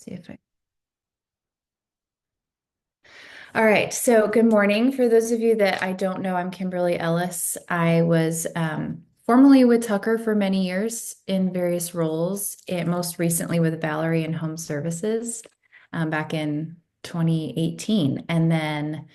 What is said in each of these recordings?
See if I. All right. So, good morning. For those of you that I don't know, I'm Kimberly Ellis. I was formerly with Tucker for many years in various roles, and most recently with Valerie in Home Services back in 2018. And then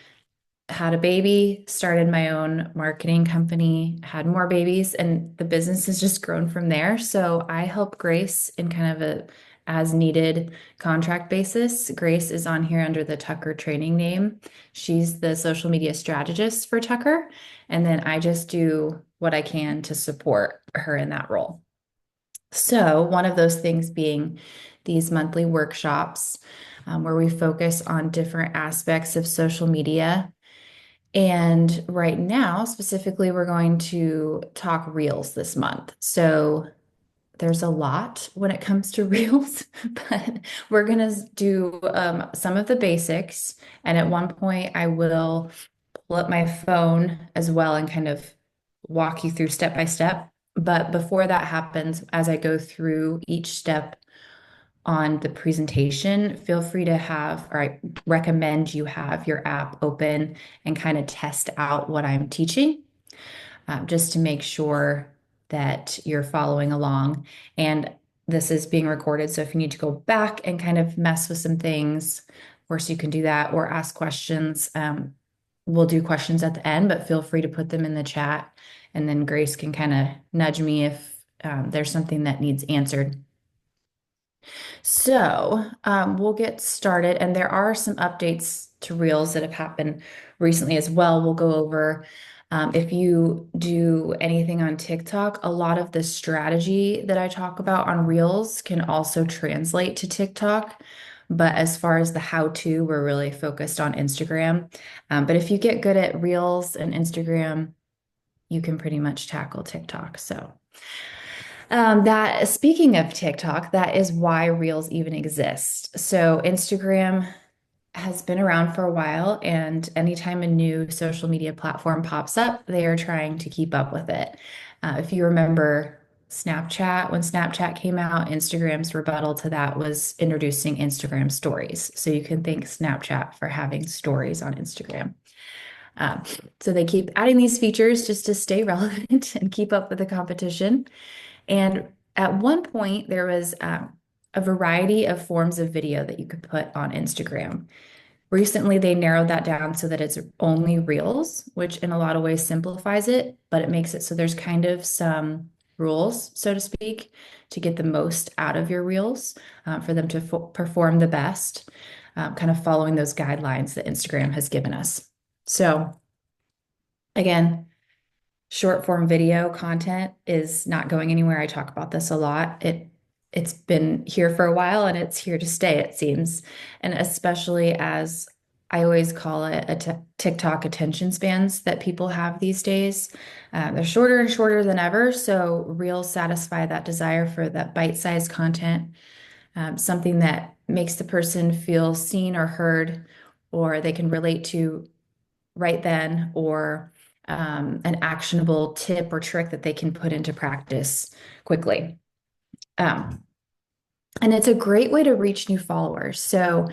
had a baby, started my own marketing company, had more babies, and the business has just grown from there. So I help Grace in kind of a as needed contract basis. Grace is on here under the Tucker training name. She's the social media strategist for Tucker. And then I just do what I can to support her in that role. So, one of those things being these monthly workshops where we focus on different aspects of social media, and right now, specifically, we're going to talk Reels this month. So there's a lot when it comes to Reels, but we're going to do some of the basics. And at one point, I will pull up my phone as well and kind of walk you through step by step. But before that happens, as I go through each step on the presentation, feel free to have, or I recommend you have your app open and kind of test out what I'm teaching, just to make sure that you're following along. And this is being recorded. So if you need to go back and kind of mess with some things, of course, you can do that or ask questions. We'll do questions at the end, but feel free to put them in the chat. And then Grace can kind of nudge me if there's something that needs answered. So we'll get started, and there are some updates to Reels that have happened recently as well. We'll go over if you do anything on TikTok, a lot of the strategy that I talk about on Reels can also translate to TikTok. But as far as the how-to, we're really focused on Instagram. But if you get good at Reels and Instagram, you can pretty much tackle TikTok. So. That speaking of TikTok, that is why Reels even exist. So Instagram has been around for a while, and anytime a new social media platform pops up, they are trying to keep up with it. If you remember Snapchat, when Snapchat came out, Instagram's rebuttal to that was introducing Instagram stories. So you can thank Snapchat for having stories on Instagram. Um, so they keep adding these features just to stay relevant and keep up with the competition. And at one point, there was a variety of forms of video that you could put on Instagram. Recently, they narrowed that down so that it's only Reels, which in a lot of ways simplifies it, but it makes it so there's kind of some rules, so to speak, to get the most out of your Reels, for them to perform the best, kind of following those guidelines that Instagram has given us. So, again, short form video content is not going anywhere. I talk about this a lot. It's been here for a while and it's here to stay, it seems. And especially as I always call it a TikTok attention spans that people have these days. They're shorter and shorter than ever. So Reels satisfy that desire for that bite-sized content, something that makes the person feel seen or heard, or they can relate to right then, or an actionable tip or trick that they can put into practice quickly. Um, and it's a great way to reach new followers. So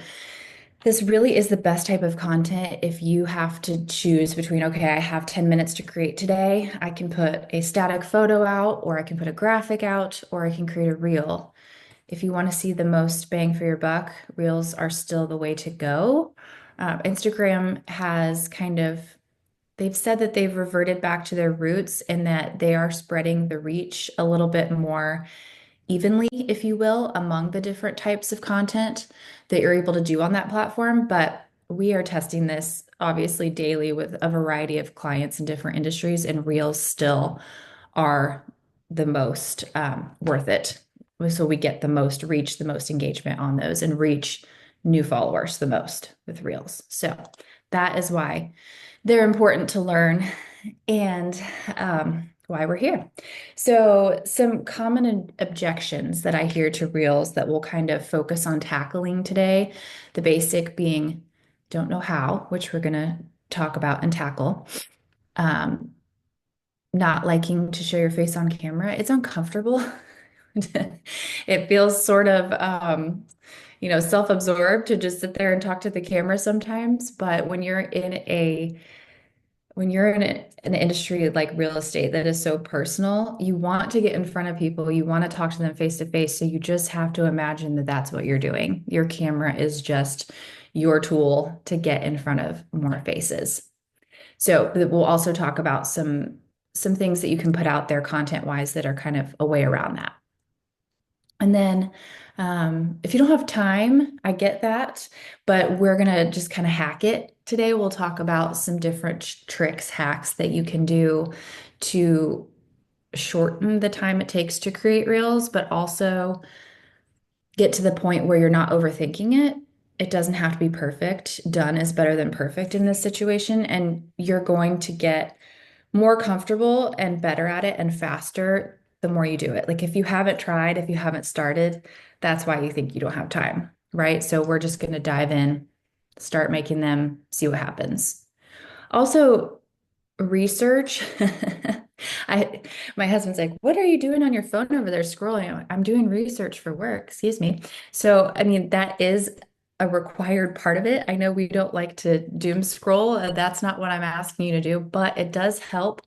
this really is the best type of content if you have to choose between, okay, I have 10 minutes to create today. I can put a static photo out, or I can put a graphic out, or I can create a reel. If you want to see the most bang for your buck, reels are still the way to go. Instagram has kind of they've said that they've reverted back to their roots and that they are spreading the reach a little bit more evenly, if you will, among the different types of content that you're able to do on that platform. But we are testing this obviously daily with a variety of clients in different industries, and Reels still are the most worth it. So we get the most reach, the most engagement on those, and reach new followers the most with Reels. So that is why they're important to learn, and why we're here. So, some common objections that I hear to Reels that we'll kind of focus on tackling today, the basic being don't know how, which we're going to talk about and tackle. Um, Not liking to show your face on camera. It's uncomfortable. It feels sort of, self-absorbed to just sit there and talk to the camera sometimes. But when you're in an industry like real estate that is so personal, you want to get in front of people, you want to talk to them face to face. So you just have to imagine that that's what you're doing. Your camera is just your tool to get in front of more faces. So we'll also talk about some things that you can put out there content wise that are kind of a way around that. And then if you don't have time, I get that, but we're gonna just kind of hack it. Today, we'll talk about some different tricks, hacks that you can do to shorten the time it takes to create reels, but also get to the point where you're not overthinking it. It doesn't have to be perfect. Done is better than perfect in this situation, and you're going to get more comfortable and better at it and faster the more you do it. Like if you haven't tried, if you haven't started, that's why you think you don't have time, right? So we're just going to dive in, start making them, see what happens. Also, research. I my husband's like, "What are you doing on your phone over there scrolling?" I'm doing research for work, excuse me. So, I mean, that is a required part of it. I know we don't like to doom scroll. That's not what I'm asking you to do, but it does help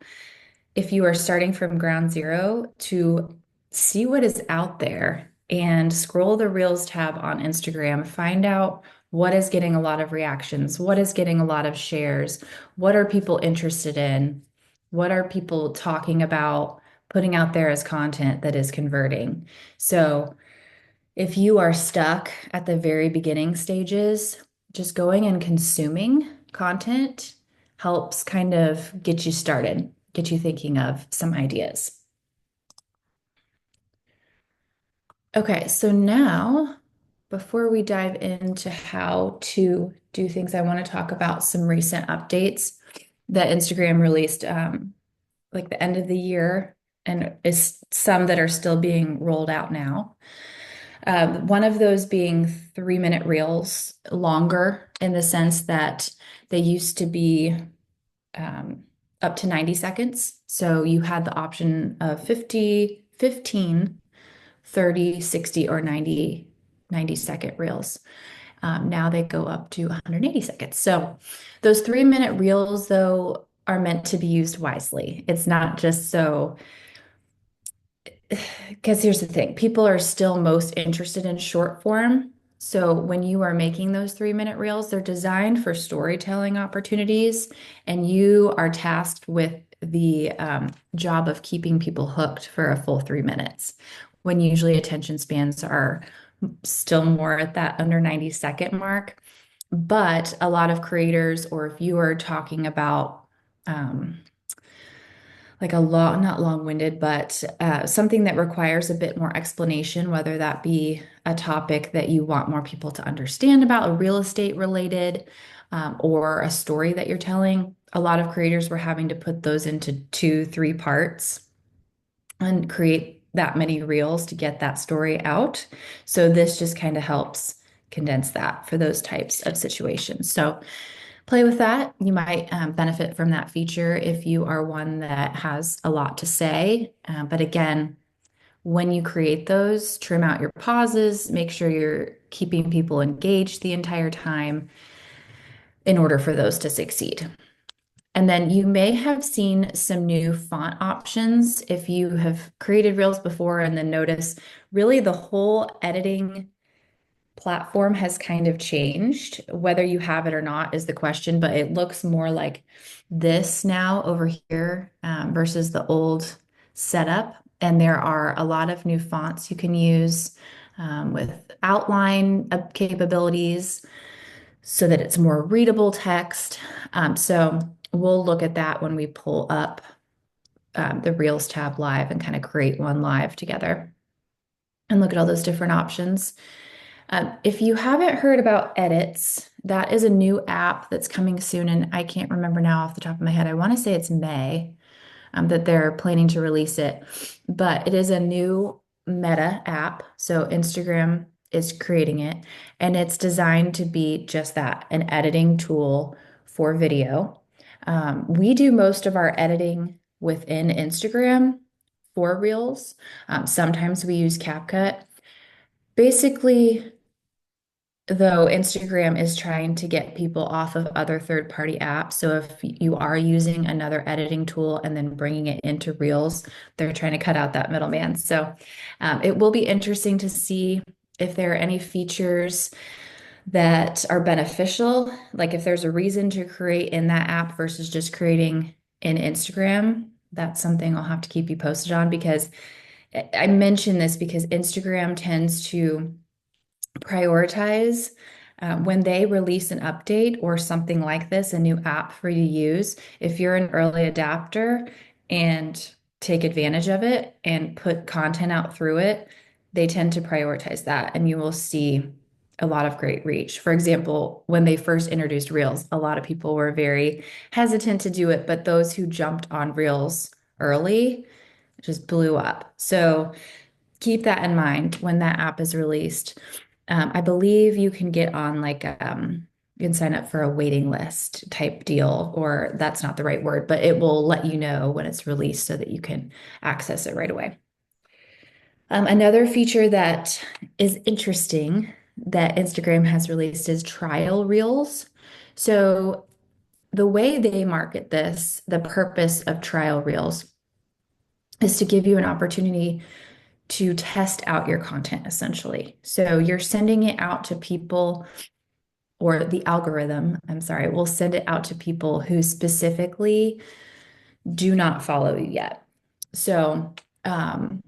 if you are starting from ground zero to see what is out there and scroll the Reels tab on Instagram, find out what is getting a lot of reactions, what is getting a lot of shares, what are people interested in, what are people talking about, putting out there as content that is converting. So if you are stuck at the very beginning stages, just going and consuming content helps kind of get you started, get you thinking of some ideas. Okay, so now before we dive into how to do things, I want to talk about some recent updates that Instagram released like the end of the year and is some that are still being rolled out now. One of those being 3-minute reels, longer in the sense that they used to be um, up to 90 seconds. So you had the option of 50, 15, 30, 60, or 90-second reels. Now they go up to 180 seconds. So those 3-minute reels, though, are meant to be used wisely. It's not just so because here's the thing, people are still most interested in short form. So when you are making those 3-minute reels, they're designed for storytelling opportunities, and you are tasked with the job of keeping people hooked for a full 3 minutes. When usually attention spans are still more at that under 90-second mark. But a lot of creators, or if you are talking about like a long, not long-winded, but something that requires a bit more explanation, whether that be a topic that you want more people to understand about, a real estate related, or a story that you're telling. A lot of creators were having to put those into 2, 3 parts and create that many reels to get that story out. So this just kind of helps condense that for those types of situations. So play with that. You might benefit from that feature if you are one that has a lot to say. But again, when you create those, trim out your pauses, make sure you're keeping people engaged the entire time in order for those to succeed. And then you may have seen some new font options if you have created Reels before and then notice really the whole editing platform has kind of changed. Whether you have it or not is the question, but it looks more like this now over here versus the old setup. And there are a lot of new fonts you can use with outline capabilities so that it's more readable text. So we'll look at that when we pull up the Reels tab live and kind of create one live together and look at all those different options. If you haven't heard about Edits, that is a new app that's coming soon, and I can't remember now off the top of my head. I want to say it's May that they're planning to release it, but it is a new Meta app. So Instagram is creating it, and it's designed to be just that, an editing tool for video. We do most of our editing within Instagram for Reels. Sometimes we use CapCut. Basically, though Instagram is trying to get people off of other third-party apps. So if you are using another editing tool and then bringing it into Reels, they're trying to cut out that middleman. So it will be interesting to see if there are any features that are beneficial, like if there's a reason to create in that app versus just creating in Instagram. That's something I'll have to keep you posted on because I mention this because Instagram tends to prioritize when they release an update or something like this, a new app for you to use. If you're an early adapter and take advantage of it and put content out through it, they tend to prioritize that, and you will see a lot of great reach. For example, when they first introduced Reels, a lot of people were very hesitant to do it, but those who jumped on Reels early just blew up. So keep that in mind when that app is released. I believe you can get on like you can sign up for a waiting list type deal, or that's not the right word, but it will let you know when it's released so that you can access it right away. Another feature that is interesting that Instagram has released is trial reels. So the way they market this, the purpose of trial reels is to give you an opportunity to test out your content essentially. So you're sending it out to people, or the algorithm, I'm sorry, will send it out to people who specifically do not follow you yet. So um,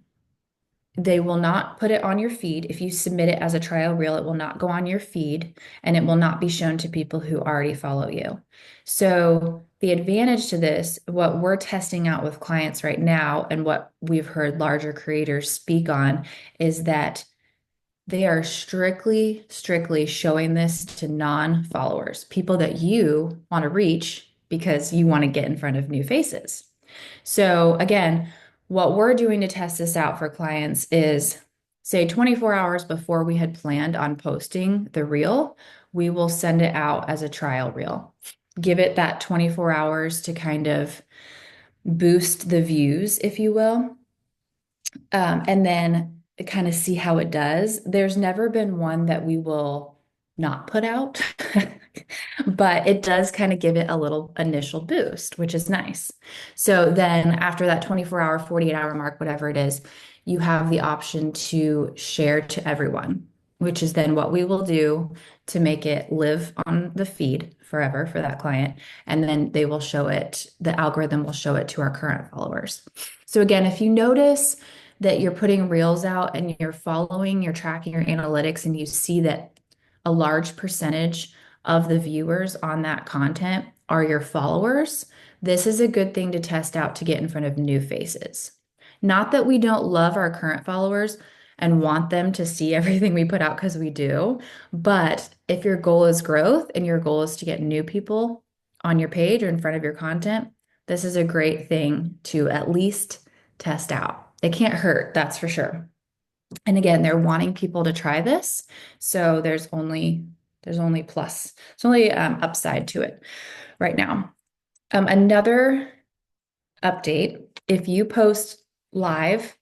they will not put it on your feed. If you submit it as a trial reel, it will not go on your feed and it will not be shown to people who already follow you. So the advantage to this, what we're testing out with clients right now, and what we've heard larger creators speak on, is that they are strictly showing this to non-followers, people that you want to reach because you want to get in front of new faces. So again, what we're doing to test this out for clients is say 24 hours before we had planned on posting the reel, we will send it out as a trial reel. Give it that 24 hours to kind of boost the views, if you will, and then kind of see how it does. There's never been one that we will not put out, but it does kind of give it a little initial boost, which is nice. So then after that 24-hour, 48-hour mark, whatever it is, you have the option to share to everyone, which is then what we will do to make it live on the feed forever for that client. And then they will show it, the algorithm will show it to our current followers. So again, if you notice that you're putting reels out and you're following, you're tracking your analytics, and you see that a large percentage of the viewers on that content are your followers, this is a good thing to test out to get in front of new faces. Not that we don't love our current followers and want them to see everything we put out, because we do, but if your goal is growth and your goal is to get new people on your page or in front of your content, this is a great thing to at least test out. It can't hurt, that's for sure. And again, they're wanting people to try this, so there's only plus, there's only upside to it right now. Another update: if you post live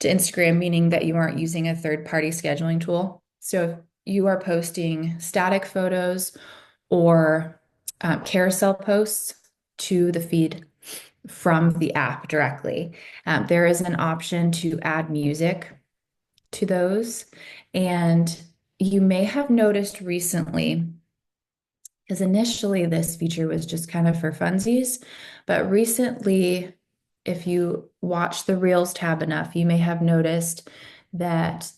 to Instagram, meaning that you aren't using a third-party scheduling tool, so if you are posting static photos or carousel posts to the feed from the app directly. There is an option to add music to those. And you may have noticed recently, because initially this feature was just kind of for funsies, but recently, if you watch the Reels tab enough, you may have noticed that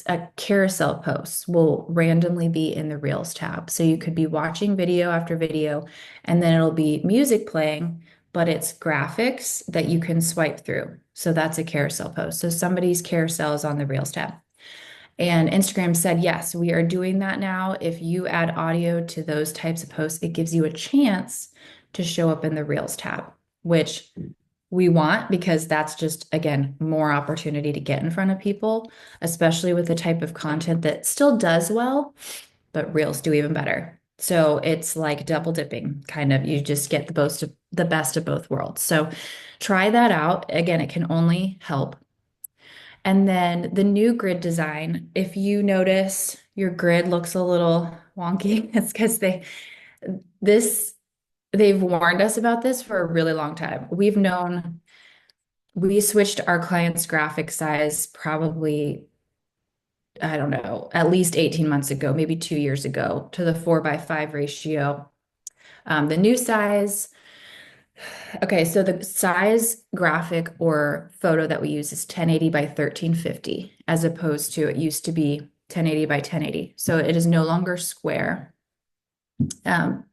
a carousel post will randomly be in the Reels tab. So you could be watching video after video, and then it'll be music playing, but it's graphics that you can swipe through. So that's a carousel post. So somebody's carousel is on the Reels tab. And Instagram said, yes, we are doing that now. If you add audio to those types of posts, it gives you a chance to show up in the Reels tab, which we want, because that's just, again, more opportunity to get in front of people, especially with the type of content that still does well, but Reels do even better. So it's like double dipping, kind of. You just get the best of both worlds. So try that out. Again, it can only help. And then the new grid design, if you notice your grid looks a little wonky, it's because this they've warned us about this for a really long time. We switched our client's graphic size probably, I don't know, at least 18 months ago, maybe 2 years ago, to the 4:5 ratio. The new size, okay, so the size graphic or photo that we use is 1080 by 1350, as opposed to it used to be 1080 by 1080. So it is no longer square.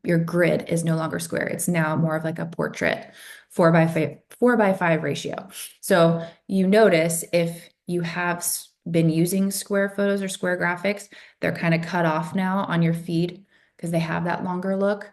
Your grid is no longer square. It's now more of like a portrait, 4:5 ratio. So you notice if you have been using square photos or square graphics, they're kind of cut off now on your feed because they have that longer look.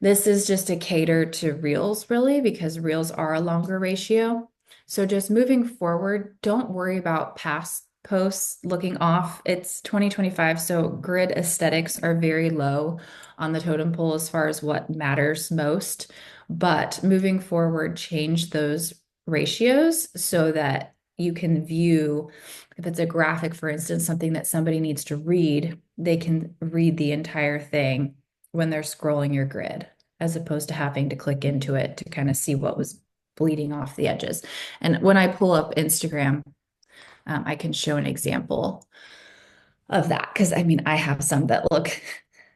This is just to cater to Reels, really, because Reels are a longer ratio. So just moving forward, don't worry about past posts looking off. It's 2025, so grid aesthetics are very low on the totem pole as far as what matters most. But moving forward, change those ratios so that you can view, if it's a graphic, for instance, something that somebody needs to read, they can read the entire thing when they're scrolling your grid, as opposed to having to click into it to kind of see what was bleeding off the edges. And when I pull up Instagram, I can show an example of that because I mean, I have some that look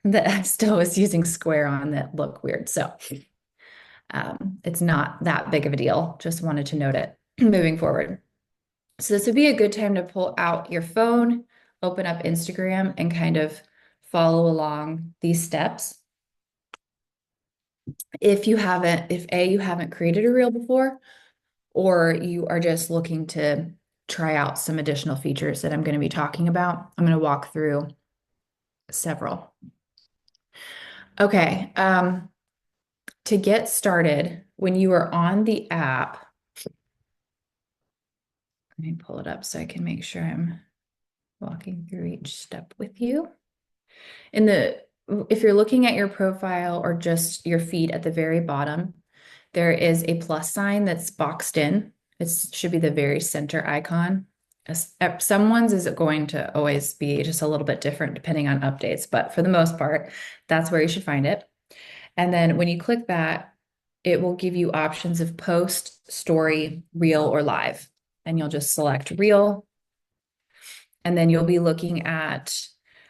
that I still was using square on that look weird. So it's not that big of a deal. Just wanted to note it moving forward. So this would be a good time to pull out your phone, open up Instagram, and kind of follow along these steps. If you haven't, if A, you haven't created a reel before, or you are just looking to try out some additional features that I'm going to be talking about, I'm going to walk through several. Okay, to get started, when you are on the app, let me pull it up so I can make sure I'm walking through each step with you. If you're looking at your profile or just your feed at the very bottom, there is a plus sign that's boxed in. It should be the very center icon. Someone's is going to always be just a little bit different depending on updates, but for the most part, that's where you should find it. And then when you click that, it will give you options of post, story, reel, or live. And you'll just select reel. And then you'll be looking at,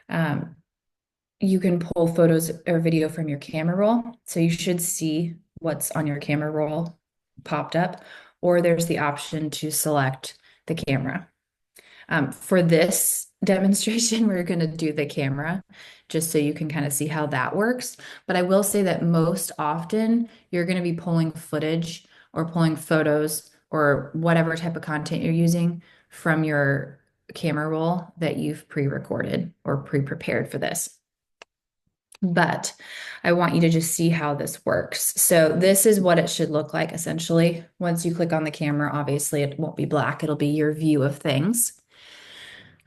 you can pull photos or video from your camera roll. So you should see what's on your camera roll popped up, or there's the option to select the camera. For this demonstration, we're going to do the camera just so you can kind of see how that works. But I will say that most often you're going to be pulling footage or pulling photos or whatever type of content you're using from your camera roll that you've pre-recorded or pre-prepared for this. But I want you to just see how this works. So this is what it should look like essentially. Once you click on the camera, obviously it won't be black, it'll be your view of things.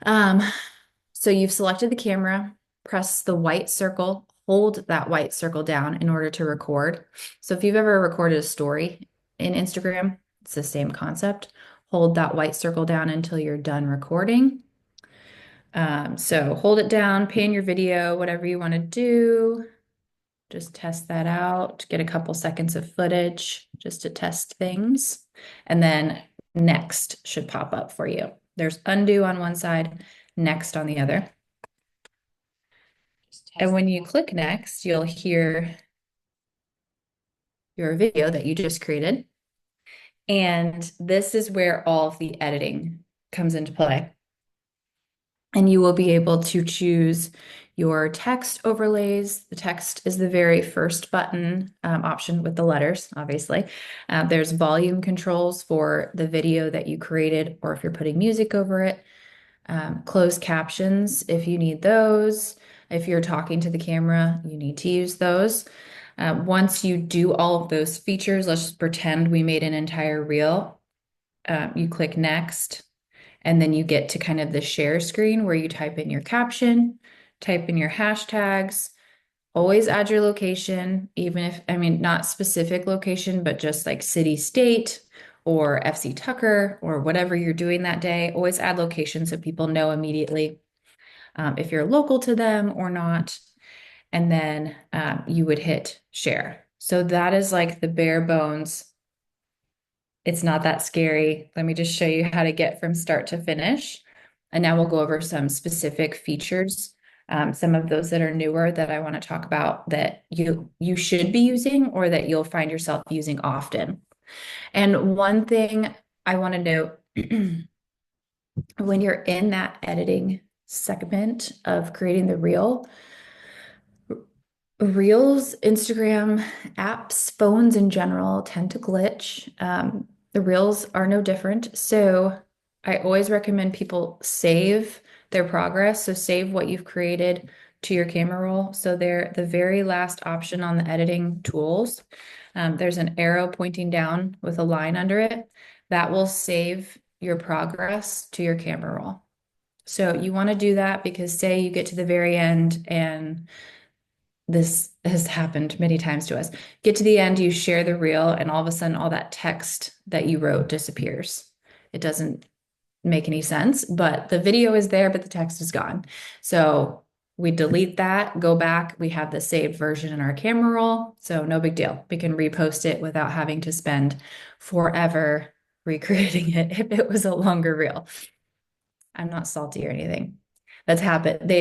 So you've selected the camera, press the white circle, hold that white circle down in order to record. So if you've ever recorded a story in Instagram, it's the same concept. Hold that white circle down until you're done recording. So hold it down, pan your video, whatever you want to do. Just test that out, get a couple seconds of footage just to test things. And then next should pop up for you. There's undo on one side, next on the other. And when you click next, you'll hear your video that you just created. And this is where all of the editing comes into play. And you will be able to choose your text overlays. The text is the very first button option with the letters, obviously. There's volume controls for the video that you created, or if you're putting music over it. Closed captions, if you need those. If you're talking to the camera, you need to use those. Once you do all of those features, let's just pretend we made an entire reel. You click next. And then you get to kind of the share screen where you type in your caption, type in your hashtags, always add your location, even if, I mean, not specific location, but just like city, state, or FC Tucker or whatever you're doing that day. Always add location so people know immediately if you're local to them or not. And then you would hit share. So that is like the bare bones. It's not that scary. Let me just show you how to get from start to finish. And now we'll go over some specific features, some of those that are newer that I want to talk about that you should be using or that you'll find yourself using often. And one thing I want to note when you're in that editing segment of creating the reel, Reels, Instagram apps, phones in general tend to glitch. The Reels are no different. So I always recommend people save their progress. So save what you've created to your camera roll. So they're the very last option on the editing tools. There's an arrow pointing down with a line under it that will save your progress to your camera roll. So you want to do that because say you get to the very end and this has happened many times to us. Get to the end, you share the reel, and all of a sudden, all that text that you wrote disappears. It doesn't make any sense, but the video is there, but the text is gone. So we delete that, go back. We have the saved version in our camera roll. So no big deal. We can repost it without having to spend forever recreating it if it was a longer reel. I'm not salty or anything. That's happened.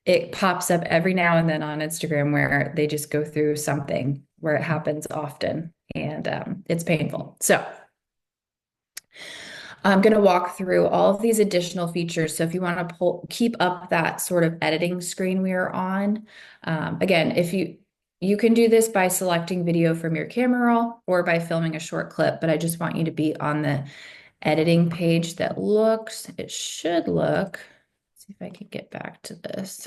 It pops up every now and then on Instagram where they just go through something where it happens often and it's painful. So I'm going to walk through all of these additional features. So if you want to keep up that sort of editing screen we are on, again, if you can do this by selecting video from your camera roll or by filming a short clip, but I just want you to be on the editing page that it should look, let's see if I can get back to this.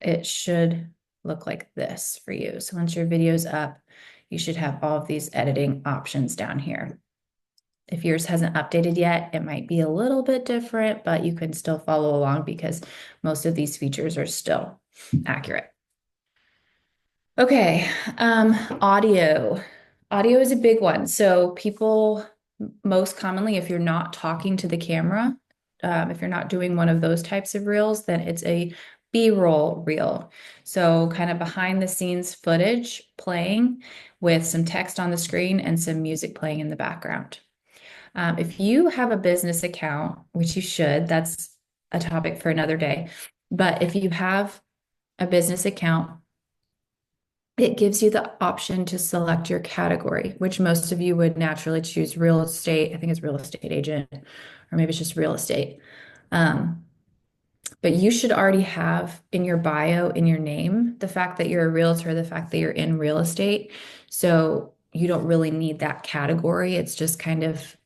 It should look like this for you. So once your video's up, you should have all of these editing options down here. If yours hasn't updated yet, it might be a little bit different, but you can still follow along because most of these features are still accurate. Okay, audio. Audio is a big one. So people most commonly, if you're not talking to the camera, if you're not doing one of those types of reels, then it's a B-roll reel. So kind of behind the scenes footage playing with some text on the screen and some music playing in the background. If you have a business account, which you should, that's a topic for another day. But if you have a business account, it gives you the option to select your category, which most of you would naturally choose real estate. I think it's real estate agent, or maybe it's just real estate. But you should already have in your bio, in your name, the fact that you're a realtor, the fact that you're in real estate. So you don't really need that category. It's just kind of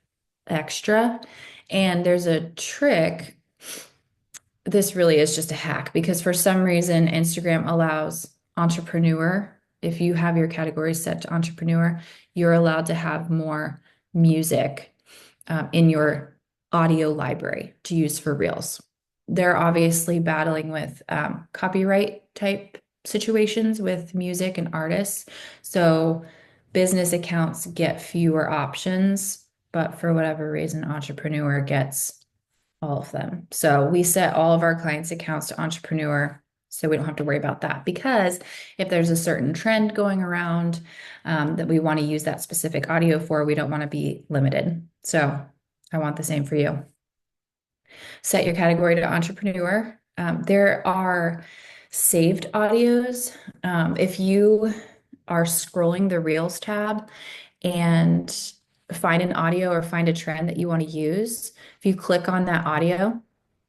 extra. And there's a trick. This really is just a hack because for some reason, Instagram allows entrepreneur. If you have your category set to entrepreneur, you're allowed to have more music in your audio library to use for reels. They're obviously battling with copyright type situations with music and artists. So business accounts get fewer options, but for whatever reason, entrepreneur gets all of them. So we set all of our clients' accounts to entrepreneur so we don't have to worry about that because if there's a certain trend going around that we want to use that specific audio for, we don't want to be limited. So I want the same for you. Set your category to entrepreneur. There are saved audios. If you are scrolling the Reels tab and find an audio or find a trend that you want to use, if you click on that audio,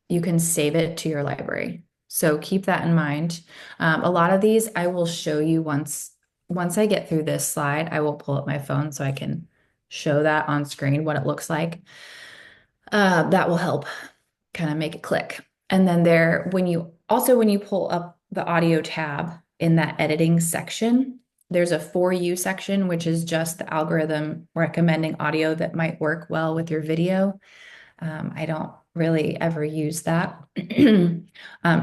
you can save it to your library. So keep that in mind. A lot of these I will show you once I get through this slide, I will pull up my phone so I can show that on screen what it looks like. That will help kind of make it click. And then when you pull up the audio tab in that editing section, there's a For You section, which is just the algorithm recommending audio that might work well with your video. I don't really ever use that.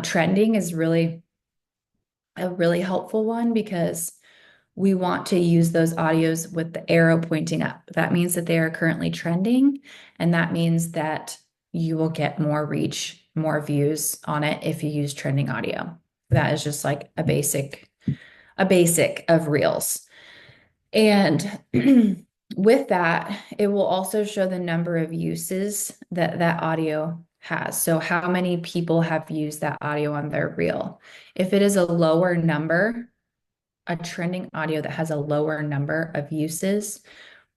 Trending is really a really helpful one because we want to use those audios with the arrow pointing up. That means that they are currently trending, and that means that you will get more reach, more views on it if you use trending audio. That is just like a basic of Reels. And with that, it will also show the number of uses that that audio has. So how many people have used that audio on their reel? If it is a lower number, a trending audio that has a lower number of uses,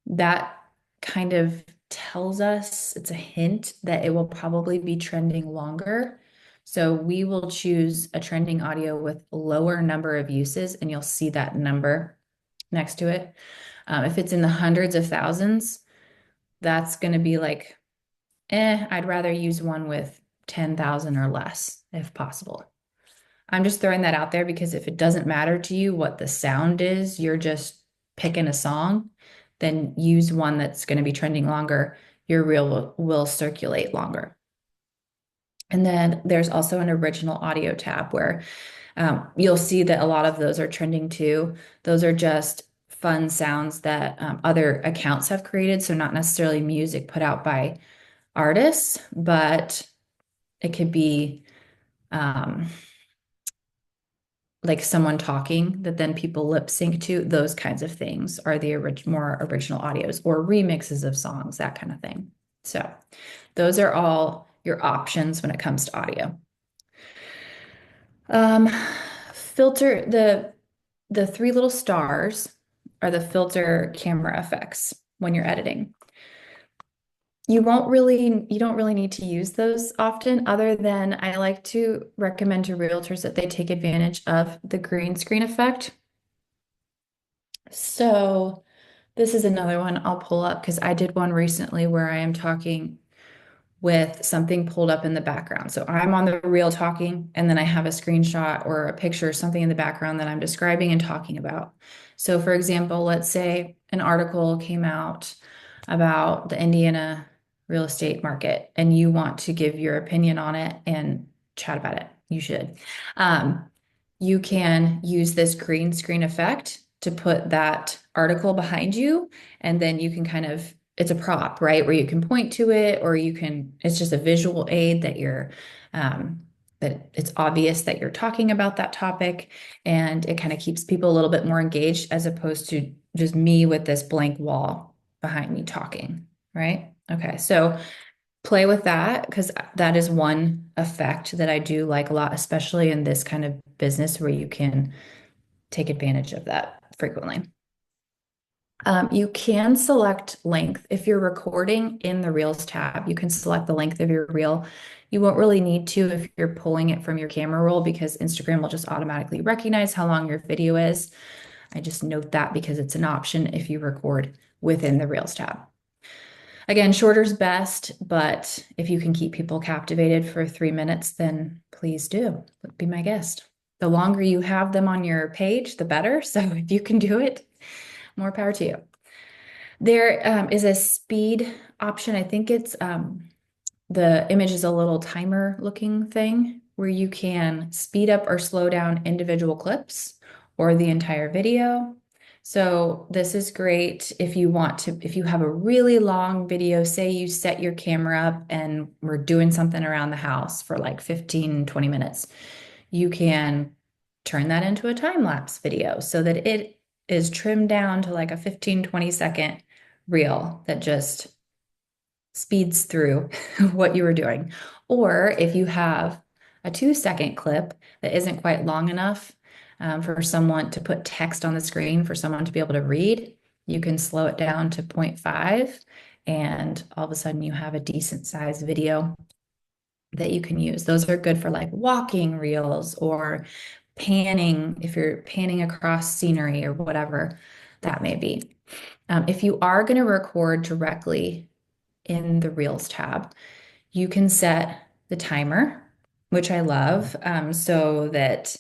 that kind of tells us, it's a hint that it will probably be trending longer. So we will choose a trending audio with lower number of uses, and you'll see that number next to it. If it's in the hundreds of thousands, that's going to be like, I'd rather use one with 10,000 or less if possible. I'm just throwing that out there because if it doesn't matter to you what the sound is, you're just picking a song, then use one that's going to be trending longer. Your reel will circulate longer. And then there's also an original audio tab where you'll see that a lot of those are trending too. Those are just fun sounds that other accounts have created. So not necessarily music put out by artists, but it could be um, like someone talking that then people lip sync to. Those kinds of things are the more original audios or remixes of songs, that kind of thing. So those are all your options when it comes to audio. Um, filter the three little stars are the filter camera effects when you're editing. You don't really need to use those often, other than I like to recommend to realtors that they take advantage of the green screen effect. So this is another one I'll pull up because I did one recently where I am talking with something pulled up in the background. So I'm on the reel talking, and then I have a screenshot or a picture, something in the background that I'm describing and talking about. So, for example, let's say an article came out about the Indiana real estate market, and you want to give your opinion on it and chat about it. You should. You can use this green screen effect to put that article behind you, and then you can kind of it's a prop, right? Where you can point to it or it's just a visual aid that that it's obvious that you're talking about that topic, and it kind of keeps people a little bit more engaged as opposed to just me with this blank wall behind me talking, right? Okay, so play with that because that is one effect that I do like a lot, especially in this kind of business where you can take advantage of that frequently. You can select length. If you're recording in the Reels tab, you can select the length of your reel. You won't really need to if you're pulling it from your camera roll because Instagram will just automatically recognize how long your video is. I just note that because it's an option if you record within the Reels tab. Again, shorter's best, but if you can keep people captivated for 3 minutes, then please do. Be my guest. The longer you have them on your page, the better. So if you can do it, more power to you. There is a speed option. I think it's the image is a little timer looking thing where you can speed up or slow down individual clips or the entire video. So this is great if you want to, if you have a really long video, say you set your camera up and we're doing something around the house for like 15, 20 minutes. You can turn that into a time lapse video so that it is trimmed down to like a 15, 20-second reel that just speeds through what you were doing. Or if you have a 2-second clip that isn't quite long enough for someone to put text on the screen for someone to be able to read, you can slow it down to 0.5, and all of a sudden you have a decent sized video that you can use. Those are good for like walking reels or panning, if you're panning across scenery or whatever that may be. If you are going to record directly in the Reels tab, you can set the timer, which I love, so that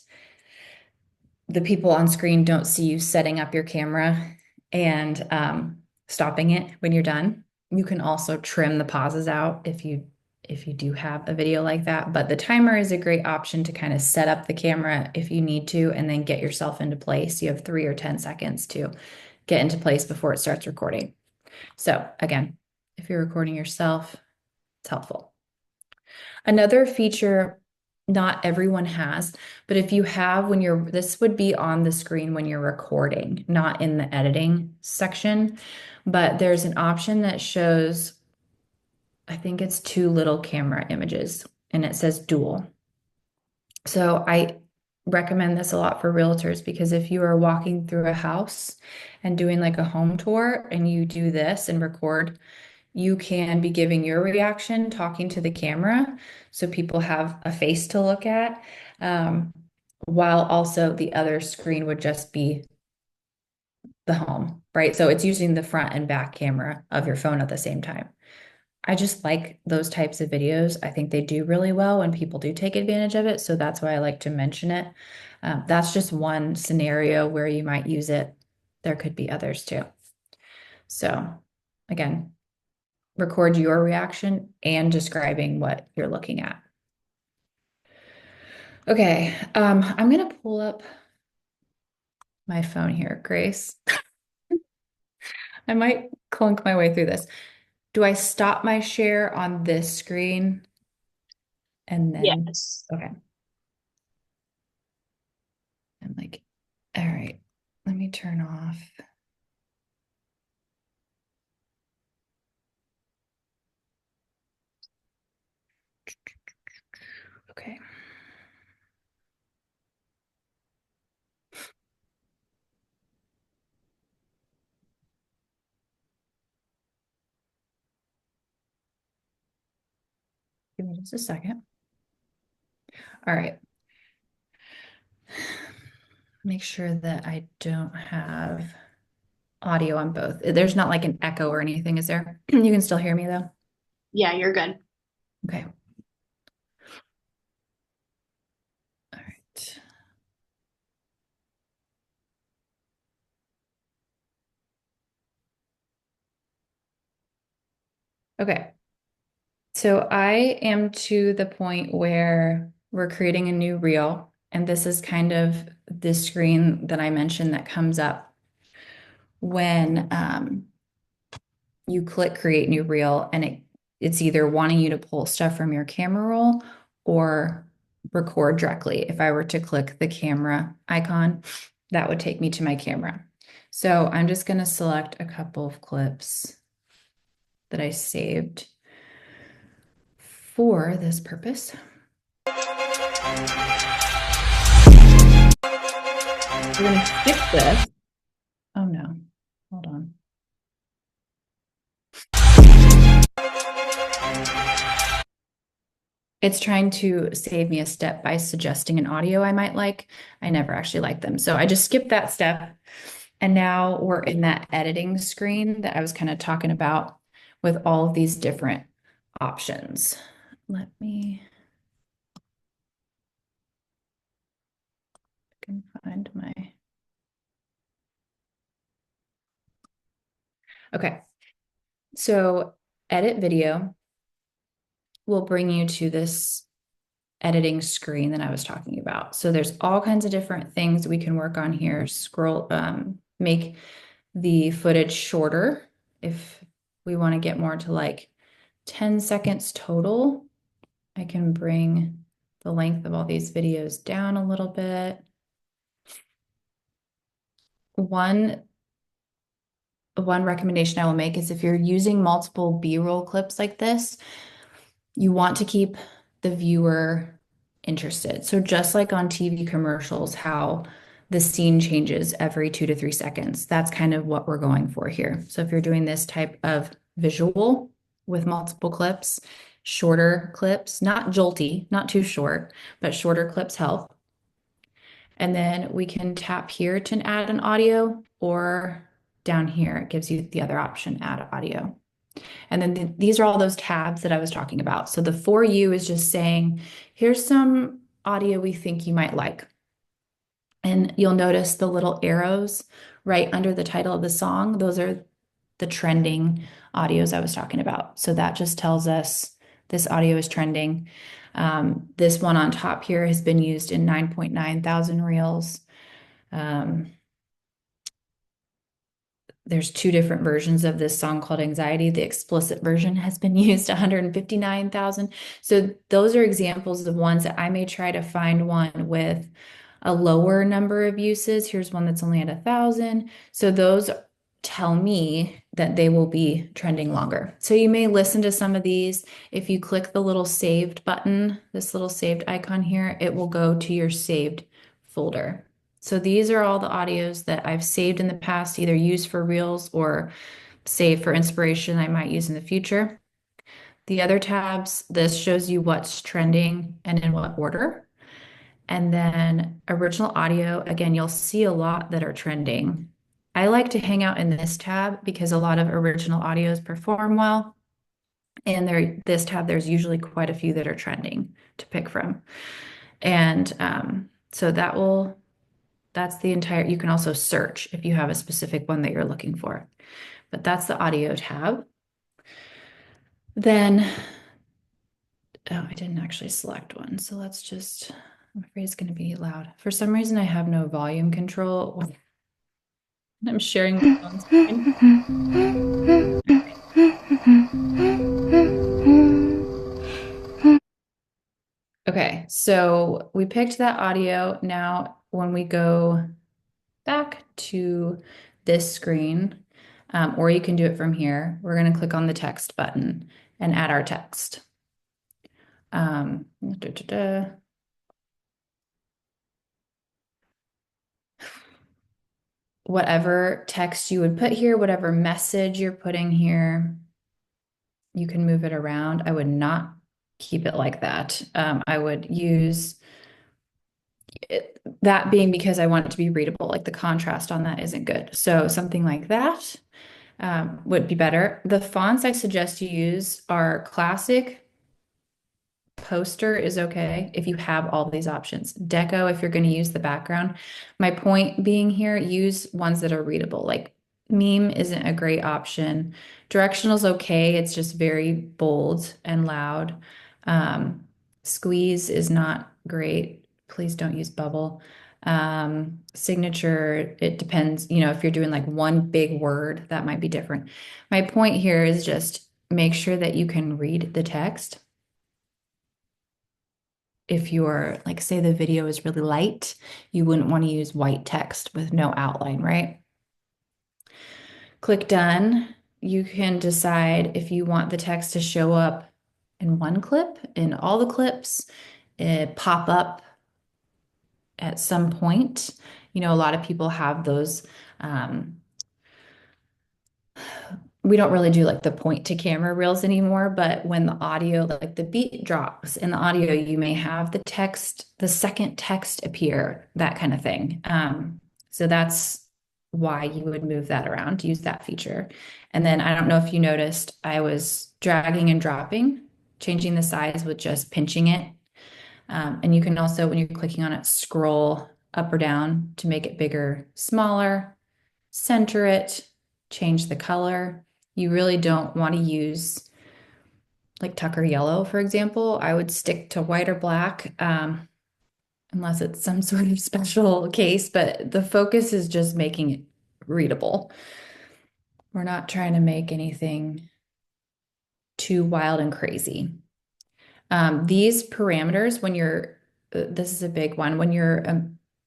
the people on screen don't see you setting up your camera and stopping it when you're done. You can also trim the pauses out if you do have a video like that. But the timer is a great option to kind of set up the camera if you need to, and then get yourself into place. You have 3 or 10 seconds to get into place before it starts recording. So again, if you're recording yourself, it's helpful. Another feature not everyone has, but if you have when you're, this would be on the screen when you're recording, not in the editing section, but there's an option that shows, I think it's two little camera images and it says dual. So I recommend this a lot for realtors because if you are walking through a house and doing like a home tour and you do this and record, you can be giving your reaction, talking to the camera, so people have a face to look at, um, while also the other screen would just be the home, right? So it's using the front and back camera of your phone at the same time. I just like those types of videos. I think they do really well when people do take advantage of it. So that's why I like to mention it. That's just one scenario where you might use it. There could be others too. So again, record your reaction and describing what you're looking at. Okay, I'm gonna pull up my phone here, Grace. I might clunk my way through this. Do I stop my share on this screen and then, Yes. okay, I'm like, all right, let me turn off. Okay. Give me just a second. All right. Make sure that I don't have audio on both. There's not like an echo or anything, is there? You can still hear me though? Yeah, you're good. Okay. All right. Okay. So I am to the point where we're creating a new reel, and this is kind of the screen that I mentioned that comes up when you click create new reel, and it's either wanting you to pull stuff from your camera roll or record directly. If I were to click the camera icon, that would take me to my camera. So I'm just going to select a couple of clips that I saved for this purpose. We're going to skip this. Oh no, hold on. It's trying to save me a step by suggesting an audio I might like. I never actually like them. So I just skipped that step. And now we're in that editing screen that I was kind of talking about with all of these different options. Let me I can find my. Okay. So edit video will bring you to this editing screen that I was talking about. So there's all kinds of different things we can work on here. Scroll, make the footage shorter if we want to get more to like 10 seconds total. I can bring the length of all these videos down a little bit. One recommendation I will make is if you're using multiple B-roll clips like this, you want to keep the viewer interested. So just like on TV commercials, how the scene changes every 2 to 3 seconds, that's kind of what we're going for here. So if you're doing this type of visual with multiple clips, shorter clips, not jolty, not too short, but shorter clips help. And then we can tap here to add an audio, or down here, it gives you the other option, add audio. And then these are all those tabs that I was talking about. So the For You is just saying, here's some audio we think you might like. And you'll notice the little arrows right under the title of the song. Those are the trending audios I was talking about. So that just tells us this audio is trending. This one on top here has been used in 9.9 thousand reels. Um, there's two different versions of this song called Anxiety. The explicit version has been used 159,000. So those are examples of ones that I may try to find one with a lower number of uses. Here's one that's only at 1,000. So those tell me that they will be trending longer. So you may listen to some of these. If you click the little saved button, this little saved icon here, it will go to your saved folder. So these are all the audios that I've saved in the past, either used for Reels or saved for inspiration I might use in the future. The other tabs, this shows you what's trending and in what order. And then original audio, again, you'll see a lot that are trending. I like to hang out in this tab because a lot of original audios perform well. And this tab, there's usually quite a few that are trending to pick from. And so that's the entire, you can also search if you have a specific one that you're looking for. But that's the audio tab. Then, oh, I didn't actually select one. So let's just, I'm afraid it's going to be loud. For some reason, I have no volume control when I'm sharing my phone screen. Okay, so we picked that audio. Now, when we go back to this screen, or you can do it from here, we're going to click on the text button and add our text. Whatever text you would put here, whatever message you're putting here, you can move it around. I would not keep it like that. I would use it, that being because I want it to be readable, like the contrast on that isn't good. So something like that would be better. The fonts I suggest you use are Classic. Poster is okay if you have all these options. Deco, if you're going to use the background. My point being here, use ones that are readable. Like meme isn't a great option. Directional is okay. It's just very bold and loud. Squeeze is not great. Please don't use bubble. Signature, it depends. If you're doing like one big word, that might be different. My point here is just make sure that you can read the text. If you're like, say the video is really light, you wouldn't want to use white text with no outline, right? Click done. You can decide if you want the text to show up in one clip, in all the clips, pop up at some point. A lot of people have those. We don't really do like the point to camera reels anymore, but when the audio, like the beat drops in the audio, you may have the text, the second text appear, that kind of thing. So that's why you would move that around, use that feature. And then I don't know if you noticed, I was dragging and dropping, changing the size with just pinching it. And you can also, when you're clicking on it, scroll up or down to make it bigger, smaller, center it, change the color. You really don't want to use like Tucker yellow, for example. I would stick to white or black, unless it's some sort of special case, but the focus is just making it readable. We're not trying to make anything too wild and crazy. These parameters, this is a big one, when you're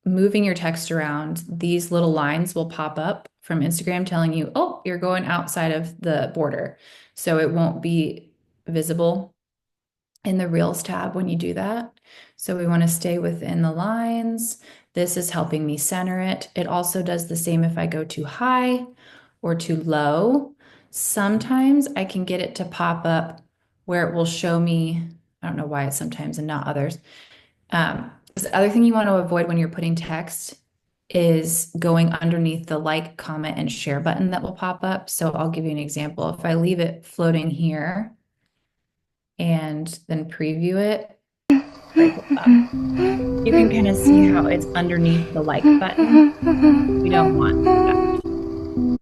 moving your text around, these little lines will pop up from Instagram telling you, oh, you're going outside of the border. So it won't be visible in the Reels tab when you do that. So we want to stay within the lines. This is helping me center it. It also does the same if I go too high or too low. Sometimes I can get it to pop up where it will show me, I don't know why it's sometimes and not others. The other thing you want to avoid when you're putting text is going underneath the like, comment, and share button that will pop up. So I'll give you an example. If I leave it floating here and then preview it, you can kind of see how it's underneath the like button. We don't want that.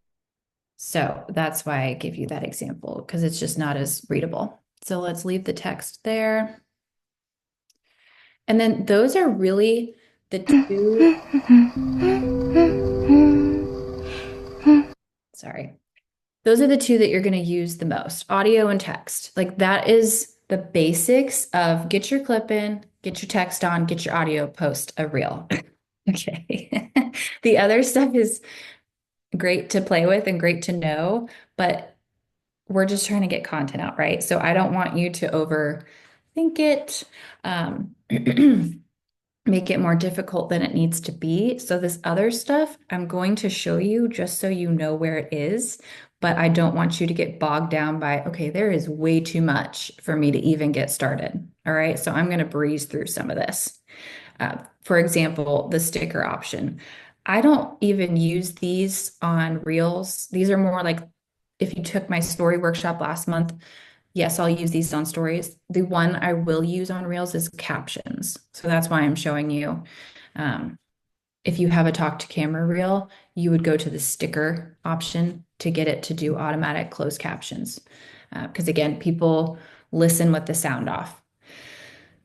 So that's why I give you that example, because it's just not as readable. So let's leave the text there. And then those are really the two, sorry. Those are the two that you're going to use the most, audio and text. Like that is the basics of get your clip in, get your text on, get your audio, post a reel. Okay. The other stuff is great to play with and great to know, but we're just trying to get content out, right? So I don't want you to overthink it. Make it more difficult than it needs to be. So this other stuff I'm going to show you just so you know where it is, but I don't want you to get bogged down by, okay, there is way too much for me to even get started. All right, so I'm going to breeze through some of this. For example, the sticker option. I don't even use these on Reels. These are more like if you took my story workshop last month, yes, I'll use these on stories. The one I will use on Reels is captions. So that's why I'm showing you. Um, if you have a talk to camera reel, you would go to the sticker option to get it to do automatic closed captions. Because again, people listen with the sound off.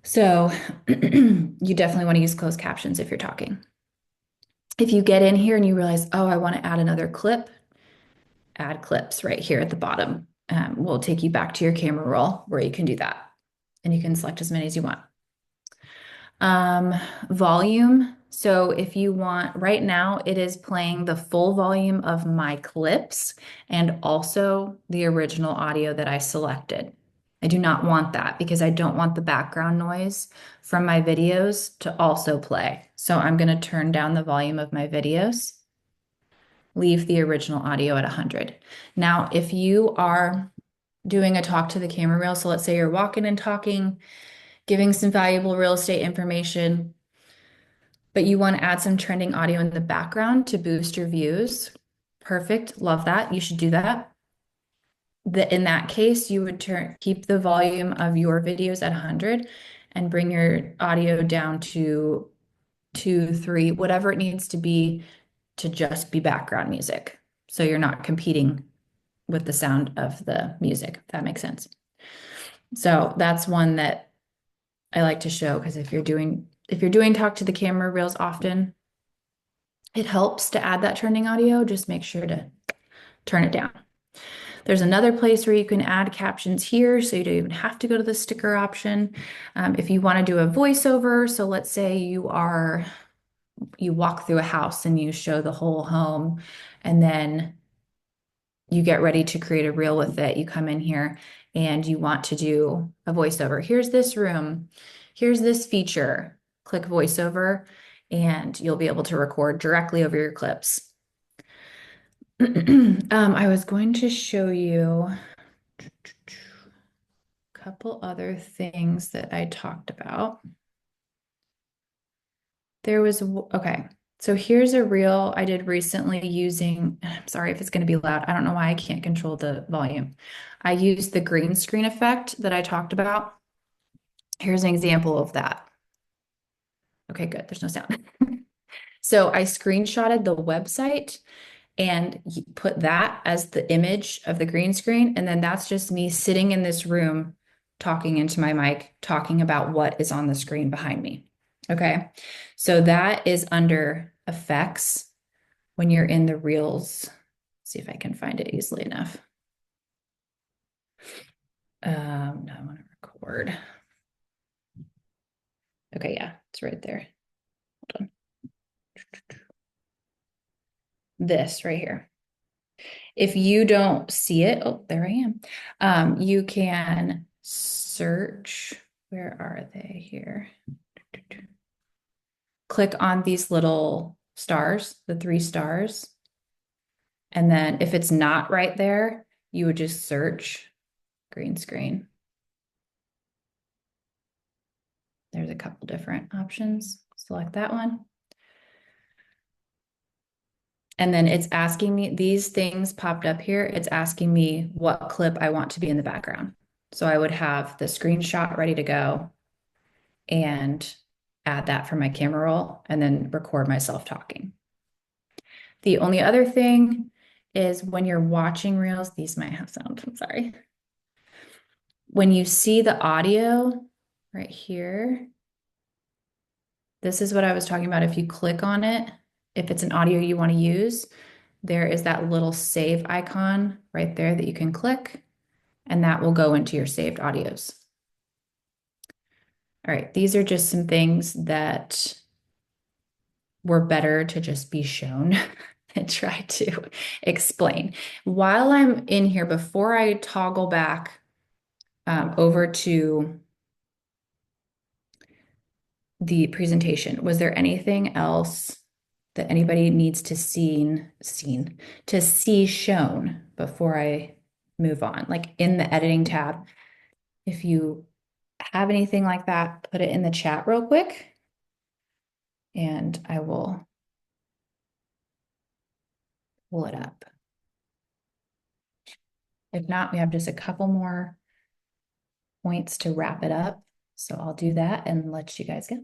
So you definitely want to use closed captions if you're talking. If you get in here and you realize, oh, I want to add another clip, add clips right here at the bottom. We'll take you back to your camera roll where you can do that. And you can select as many as you want. Um, Volume. So if you want, right now it is playing the full volume of my clips and also the original audio that I selected. I do not want that because I don't want the background noise from my videos to also play. So I'm going to turn down the volume of my videos, leave the original audio at 100. Now, if you are doing a talk to the camera reel, so let's say you're walking and talking, giving some valuable real estate information, but you want to add some trending audio in the background to boost your views. Perfect. Love that. You should do that. In that case, you would keep the volume of your videos at 100 and bring your audio down to 2, 3, whatever it needs to be to just be background music. So you're not competing with the sound of the music, if that makes sense. So that's one that I like to show because if you're doing talk to the camera reels often, it helps to add that trending audio. Just make sure to turn it down. There's another place where you can add captions here, so you don't even have to go to the sticker option. If you want to do a voiceover, so let's say you walk through a house and you show the whole home, and then you get ready to create a reel with it. You come in here and you want to do a voiceover. Here's this room. Here's this feature. Click voiceover, and you'll be able to record directly over your clips. I was going to show you a couple other things that I talked about. Okay. So here's a reel I did recently using, I'm sorry if it's going to be loud. I don't know why I can't control the volume. I used the green screen effect that I talked about. Here's an example of that. Okay, good. There's no sound. So I screenshotted the website and put that as the image of the green screen. And then that's just me sitting in this room talking into my mic, talking about what is on the screen behind me. Okay. So that is under effects when you're in the reels. Let's see if I can find it easily enough. No, I want to record. Okay, yeah, it's right there. Hold on. This right here. If you don't see it, oh, there I am. You can search. Where are they here? Click on these little stars, the 3 stars. And then if it's not right there, you would just search green screen. There's a couple different options. Select that one. And then it's asking me, these things popped up here. It's asking me what clip I want to be in the background. So I would have the screenshot ready to go and add that for my camera roll and then record myself talking. The only other thing is when you're watching reels, these might have sound, I'm sorry. when you see the audio right here, this is what I was talking about. If you click on it, if it's an audio you want to use, there is that little save icon right there that you can click, and that will go into your saved audios. All right, these are just some things that were better to just be shown and try to explain. While I'm in here, before I toggle back over to the presentation, was there anything else that anybody needs to see shown before I move on? Like in the editing tab, if you have anything like that, put it in the chat real quick, and I will pull it up. If not, we have just a couple more points to wrap it up. So I'll do that and let you guys go.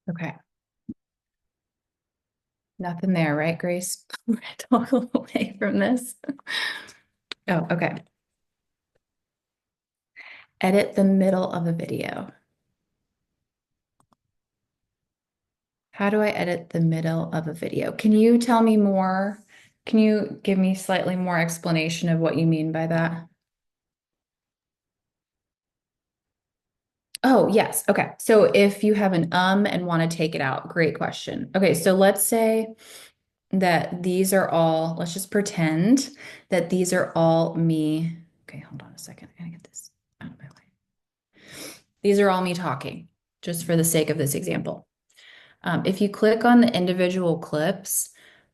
Okay. Nothing there, right, Grace? We're gonna toggle away from this. Oh, okay. Edit the middle of a video. How do I edit the middle of a video? Can you tell me more? Can you give me slightly more explanation of what you mean by that? Oh, yes. Okay. So if you have an and want to take it out, great question. Okay, so let's say that these are all, let's just pretend that these are all me. Okay, hold on a second. I gotta get this out of my way. These are all me talking, just for the sake of this example. If you click on the individual clips,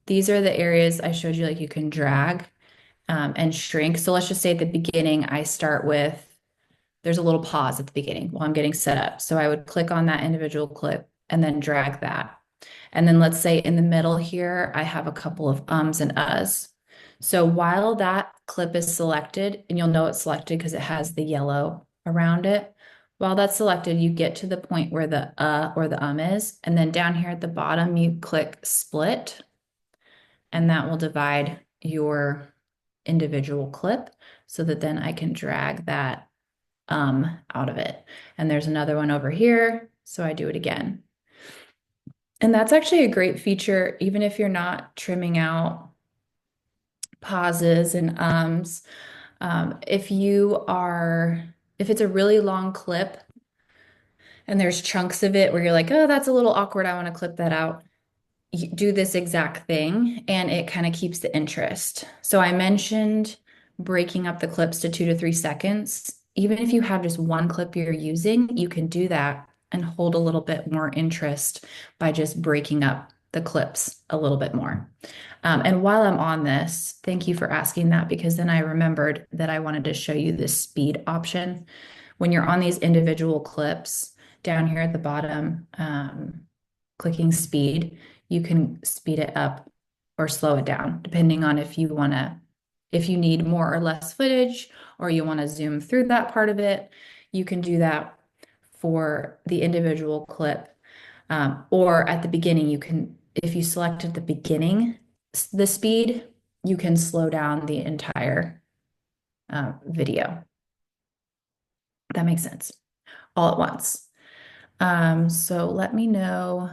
these are the areas I showed you, like you can drag and shrink. So let's just say at the beginning, I start with, there's a little pause at the beginning while I'm getting set up. So I would click on that individual clip and then drag that. And then let's say in the middle here, I have a couple of ums and uhs. So while that clip is selected, and you'll know it's selected because it has the yellow around it, while that's selected, you get to the point where the or the is, and then down here at the bottom, you click split, and that will divide your individual clip so that then I can drag that out of it. And there's another one over here, so I do it again. And that's actually a great feature, even if you're not trimming out pauses and ums. If if it's a really long clip and there's chunks of it where you're like, oh, that's a little awkward, I want to clip that out, you do this exact thing and it kind of keeps the interest. So I mentioned breaking up the clips to 2 to 3 seconds. Even if you have just one clip you're using, you can do that and hold a little bit more interest by just breaking up the clips a little bit more. And while I'm on this, thank you for asking that, because then I remembered that I wanted to show you this speed option. When you're on these individual clips down here at the bottom, clicking speed, you can speed it up or slow it down, depending on if you need more or less footage, or you want to zoom through that part of it, you can do that for the individual clip. Or at the beginning, if you select at the beginning the speed, you can slow down the entire video. That makes sense. All at once. So let me know.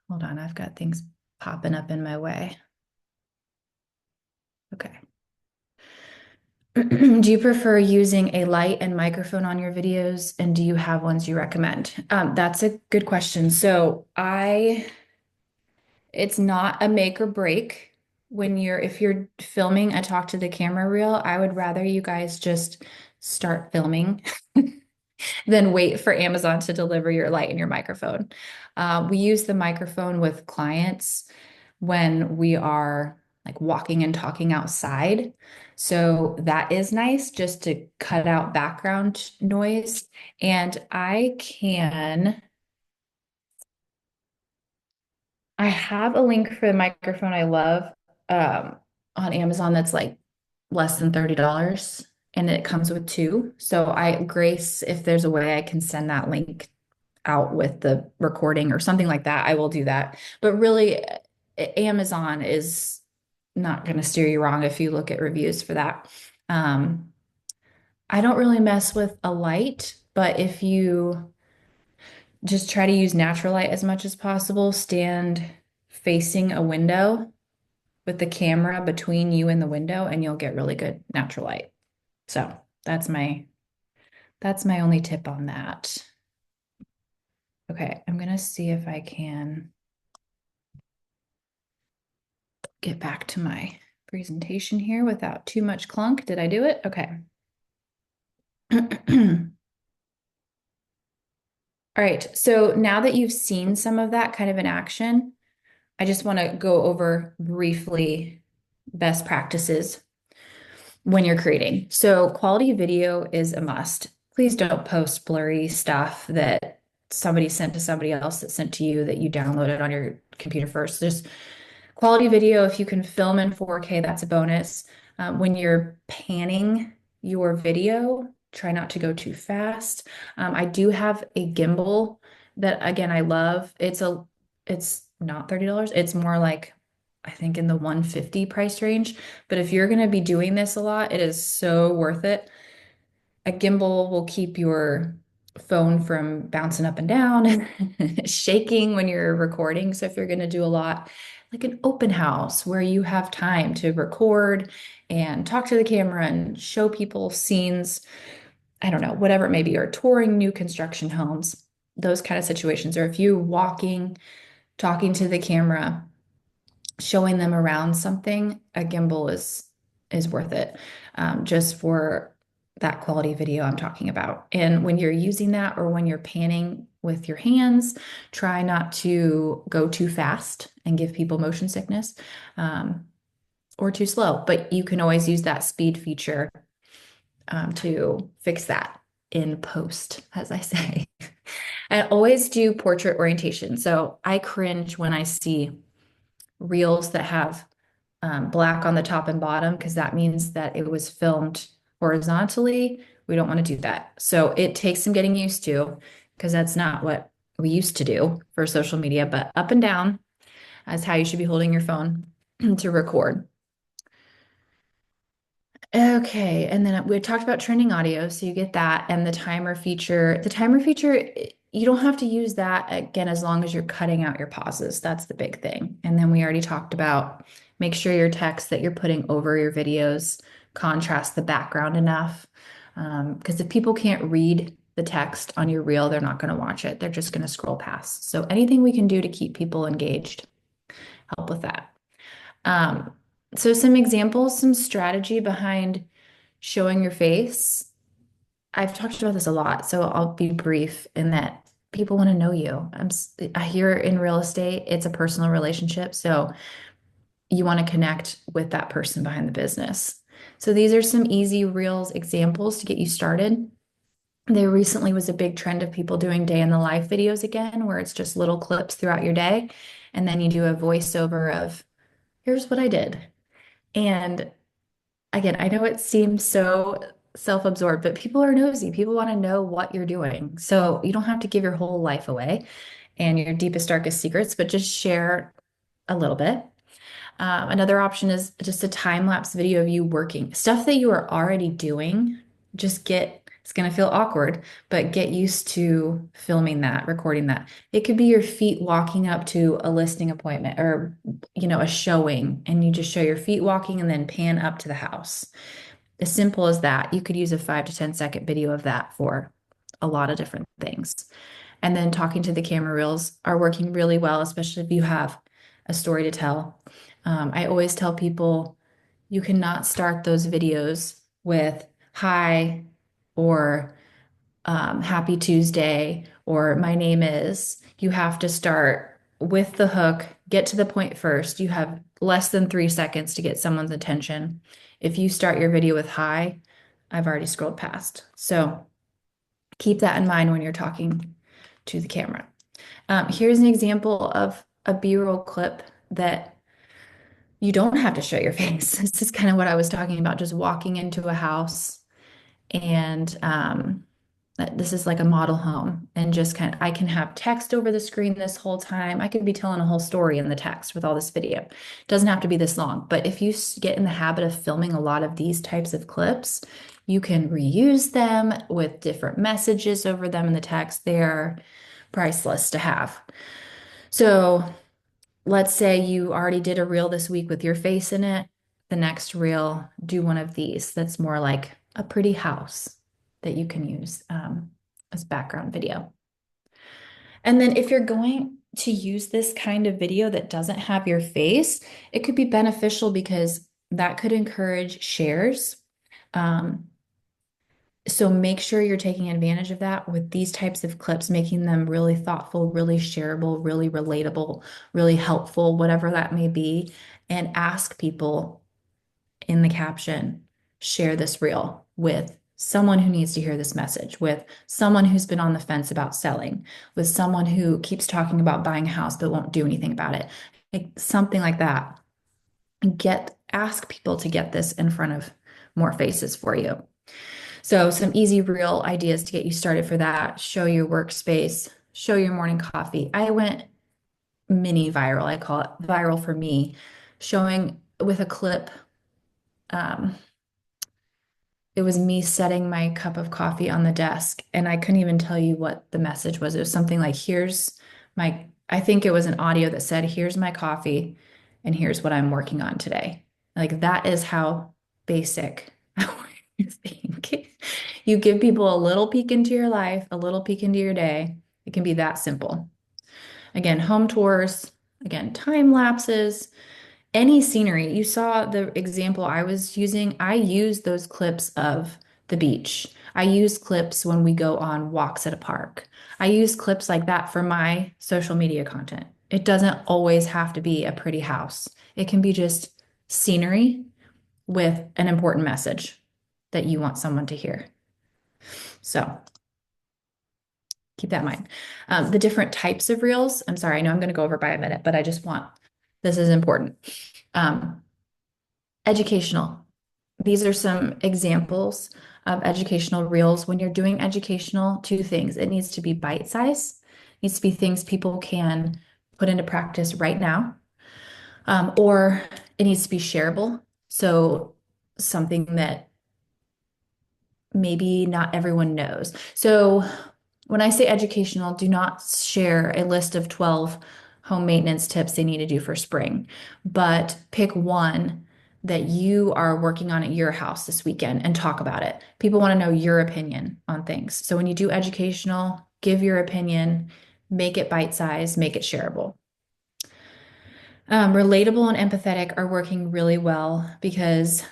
Hold on, I've got things popping up in my way. Okay. Do you prefer using a light and microphone on your videos, and do you have ones you recommend? That's a good question. It's not a make or break if you're filming a talk to the camera reel, I would rather you guys just start filming than wait for Amazon to deliver your light and your microphone. We use the microphone with clients when we are like walking and talking outside. So that is nice just to cut out background noise. And I have a link for the microphone I love on Amazon that's like less than $30 and it comes with two. So Grace, if there's a way I can send that link out with the recording or something like that, I will do that. But really, Amazon is not going to steer you wrong if you look at reviews for that. Um, I don't really mess with a light, but if you just try to use natural light as much as possible, stand facing a window with the camera between you and the window, and you'll get really good natural light. So that's my that's my only tip on that. Okay, I'm gonna see if I can get back to my presentation here without too much clunk. Did I do it? Okay. All right, so now that you've seen some of that kind of in action, I just want to go over briefly best practices when you're creating. So quality video is a must. Please don't post blurry stuff that somebody sent to somebody else that sent to you that you downloaded on your computer first. Just quality video, if you can film in 4K, that's a bonus. When you're panning your video, try not to go too fast. I do have a gimbal that again I love. It's not $30. It's more like I think in the 150 price range. But if you're going to be doing this a lot, it is so worth it. A gimbal will keep your phone from bouncing up and down and shaking when you're recording. So if you're going to do a lot, like an open house where you have time to record and talk to the camera and show people scenes, I don't know, whatever it may be, or touring new construction homes, those kind of situations. Or if you're walking, talking to the camera, showing them around something, a gimbal is worth it, just for that quality video I'm talking about. And when you're using that or when you're panning with your hands, try not to go too fast and give people motion sickness, or too slow. But you can always use that speed feature, to fix that in post, as I say. I always do portrait orientation. So I cringe when I see reels that have black on the top and bottom because that means that it was filmed horizontally. We don't want to do that. So it takes some getting used to because that's not what we used to do for social media, but up and down is how you should be holding your phone to record. Okay, and then we talked about trending audio, so you get that and the timer feature. The timer feature, you don't have to use that again as long as you're cutting out your pauses. That's the big thing. And then we already talked about make sure your text that you're putting over your videos contrast the background enough. Because if people can't read the text on your reel, they're not going to watch it. They're just going to scroll past. So anything we can do to keep people engaged, help with that. Um, so some examples, some strategy behind showing your face. I've talked about this a lot, so I'll be brief in that people want to know you. I hear in real estate, it's a personal relationship, so you want to connect with that person behind the business. So these are some easy reels examples to get you started. There recently was a big trend of people doing day in the life videos again, where it's just little clips throughout your day, and then you do a voiceover of, here's what I did. And again, I know it seems so self-absorbed, but people are nosy. People want to know what you're doing. So you don't have to give your whole life away and your deepest, darkest secrets, but just share a little bit. Another option is just a time-lapse video of you working. Stuff that you are already doing, it's going to feel awkward, but get used to filming that, recording that. It could be your feet walking up to a listing appointment or, a showing, and you just show your feet walking and then pan up to the house. As simple as that. You could use a 5 to 10 second video of that for a lot of different things. And then talking to the camera reels are working really well, especially if you have a story to tell. I always tell people you cannot start those videos with hi or happy Tuesday or my name is. You have to start with the hook, get to the point first. You have less than 3 seconds to get someone's attention. If you start your video with hi, I've already scrolled past. So keep that in mind when you're talking to the camera. Here's an example of a B-roll clip that You don't have to show your face. This is kind of what I was talking about, just walking into a house and this is like a model home and just kind of I can have text over the screen this whole time. I could be telling a whole story in the text with all this video. It doesn't have to be this long, but if you get in the habit of filming a lot of these types of clips, you can reuse them with different messages over them in the text. They're priceless to have. So let's say you already did a reel this week with your face in it. The next reel, do one of these that's more like a pretty house that you can use as background video. And then if you're going to use this kind of video that doesn't have your face, it could be beneficial because that could encourage shares. Um, so make sure you're taking advantage of that with these types of clips, making them really thoughtful, really shareable, really relatable, really helpful, whatever that may be. And ask people in the caption, share this reel with someone who needs to hear this message, with someone who's been on the fence about selling, with someone who keeps talking about buying a house but won't do anything about it. Like something like that. Ask people to get this in front of more faces for you. So some easy reel ideas to get you started for that. Show your workspace, show your morning coffee. I went mini viral. I call it viral for me, showing with a clip. Um, it was me setting my cup of coffee on the desk, and I couldn't even tell you what the message was. It was something like, I think it was an audio that said, here's my coffee, and here's what I'm working on today. Like that is how basic you think. You give people a little peek into your life, a little peek into your day. It can be that simple. Again, home tours, again, time lapses, any scenery. You saw the example I was using. I use those clips of the beach. I use clips when we go on walks at a park. I use clips like that for my social media content. It doesn't always have to be a pretty house. It can be just scenery with an important message that you want someone to hear. So keep that in mind. The different types of reels. I'm sorry, I know I'm going to go over by a minute, but I just want this is important. Um, Educational. These are some examples of educational reels. When you're doing educational, two things. It needs to be bite size, it needs to be things people can put into practice right now, or it needs to be shareable. So something that maybe not everyone knows. So when I say educational, do not share a list of 12 home maintenance tips they need to do for spring, but pick one that you are working on at your house this weekend and talk about it. People want to know your opinion on things. So when you do educational, give your opinion, make it bite-sized, make it shareable. Relatable and empathetic are working really well because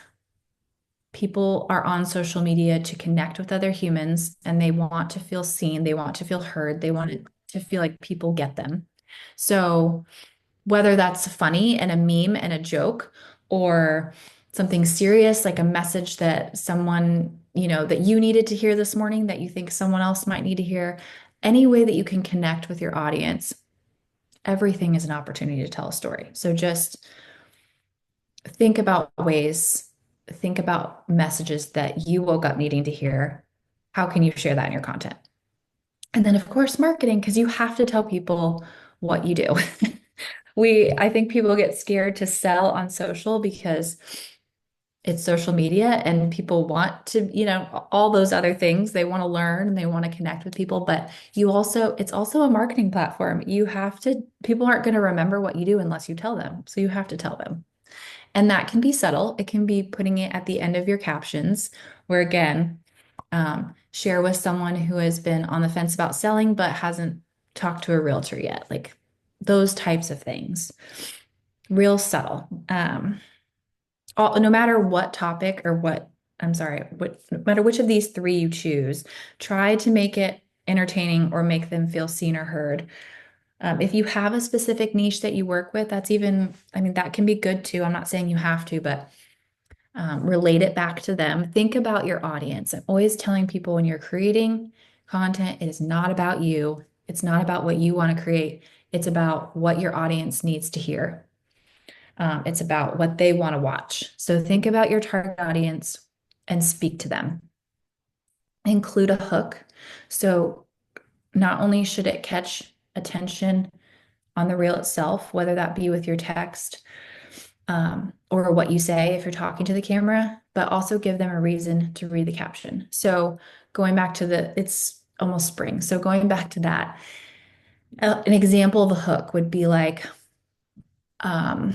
people are on social media to connect with other humans and they want to feel seen, they want to feel heard, they want to feel like people get them. So, whether that's funny and a meme and a joke, or something serious like a message that someone, that you needed to hear this morning that you think someone else might need to hear, any way that you can connect with your audience, everything is an opportunity to tell a story. So, just think about think about messages that you woke up needing to hear. How can you share that in your content? And then, of course, marketing, because you have to tell people what you do. I think people get scared to sell on social because it's social media and people want to, all those other things. They want to learn and they want to connect with people, but it's also a marketing platform. People aren't going to remember what you do unless you tell them. So you have to tell them. And that can be subtle. It can be putting it at the end of your captions, where again, share with someone who has been on the fence about selling but hasn't talked to a realtor yet. Like those types of things. Real subtle. No matter what topic or no matter which of these three you choose, try to make it entertaining or make them feel seen or heard. If you have a specific niche that you work with, that can be good too. I'm not saying you have to, but relate it back to them. Think about your audience. I'm always telling people when you're creating content, it is not about you. It's not about what you want to create. It's about what your audience needs to hear. It's about what they want to watch. So think about your target audience and speak to them. Include a hook. So not only should it catch attention on the reel itself, whether that be with your text or what you say if you're talking to the camera, but also give them a reason to read the caption. So going back to it's almost spring. So going back to that, an example of a hook would be like, um,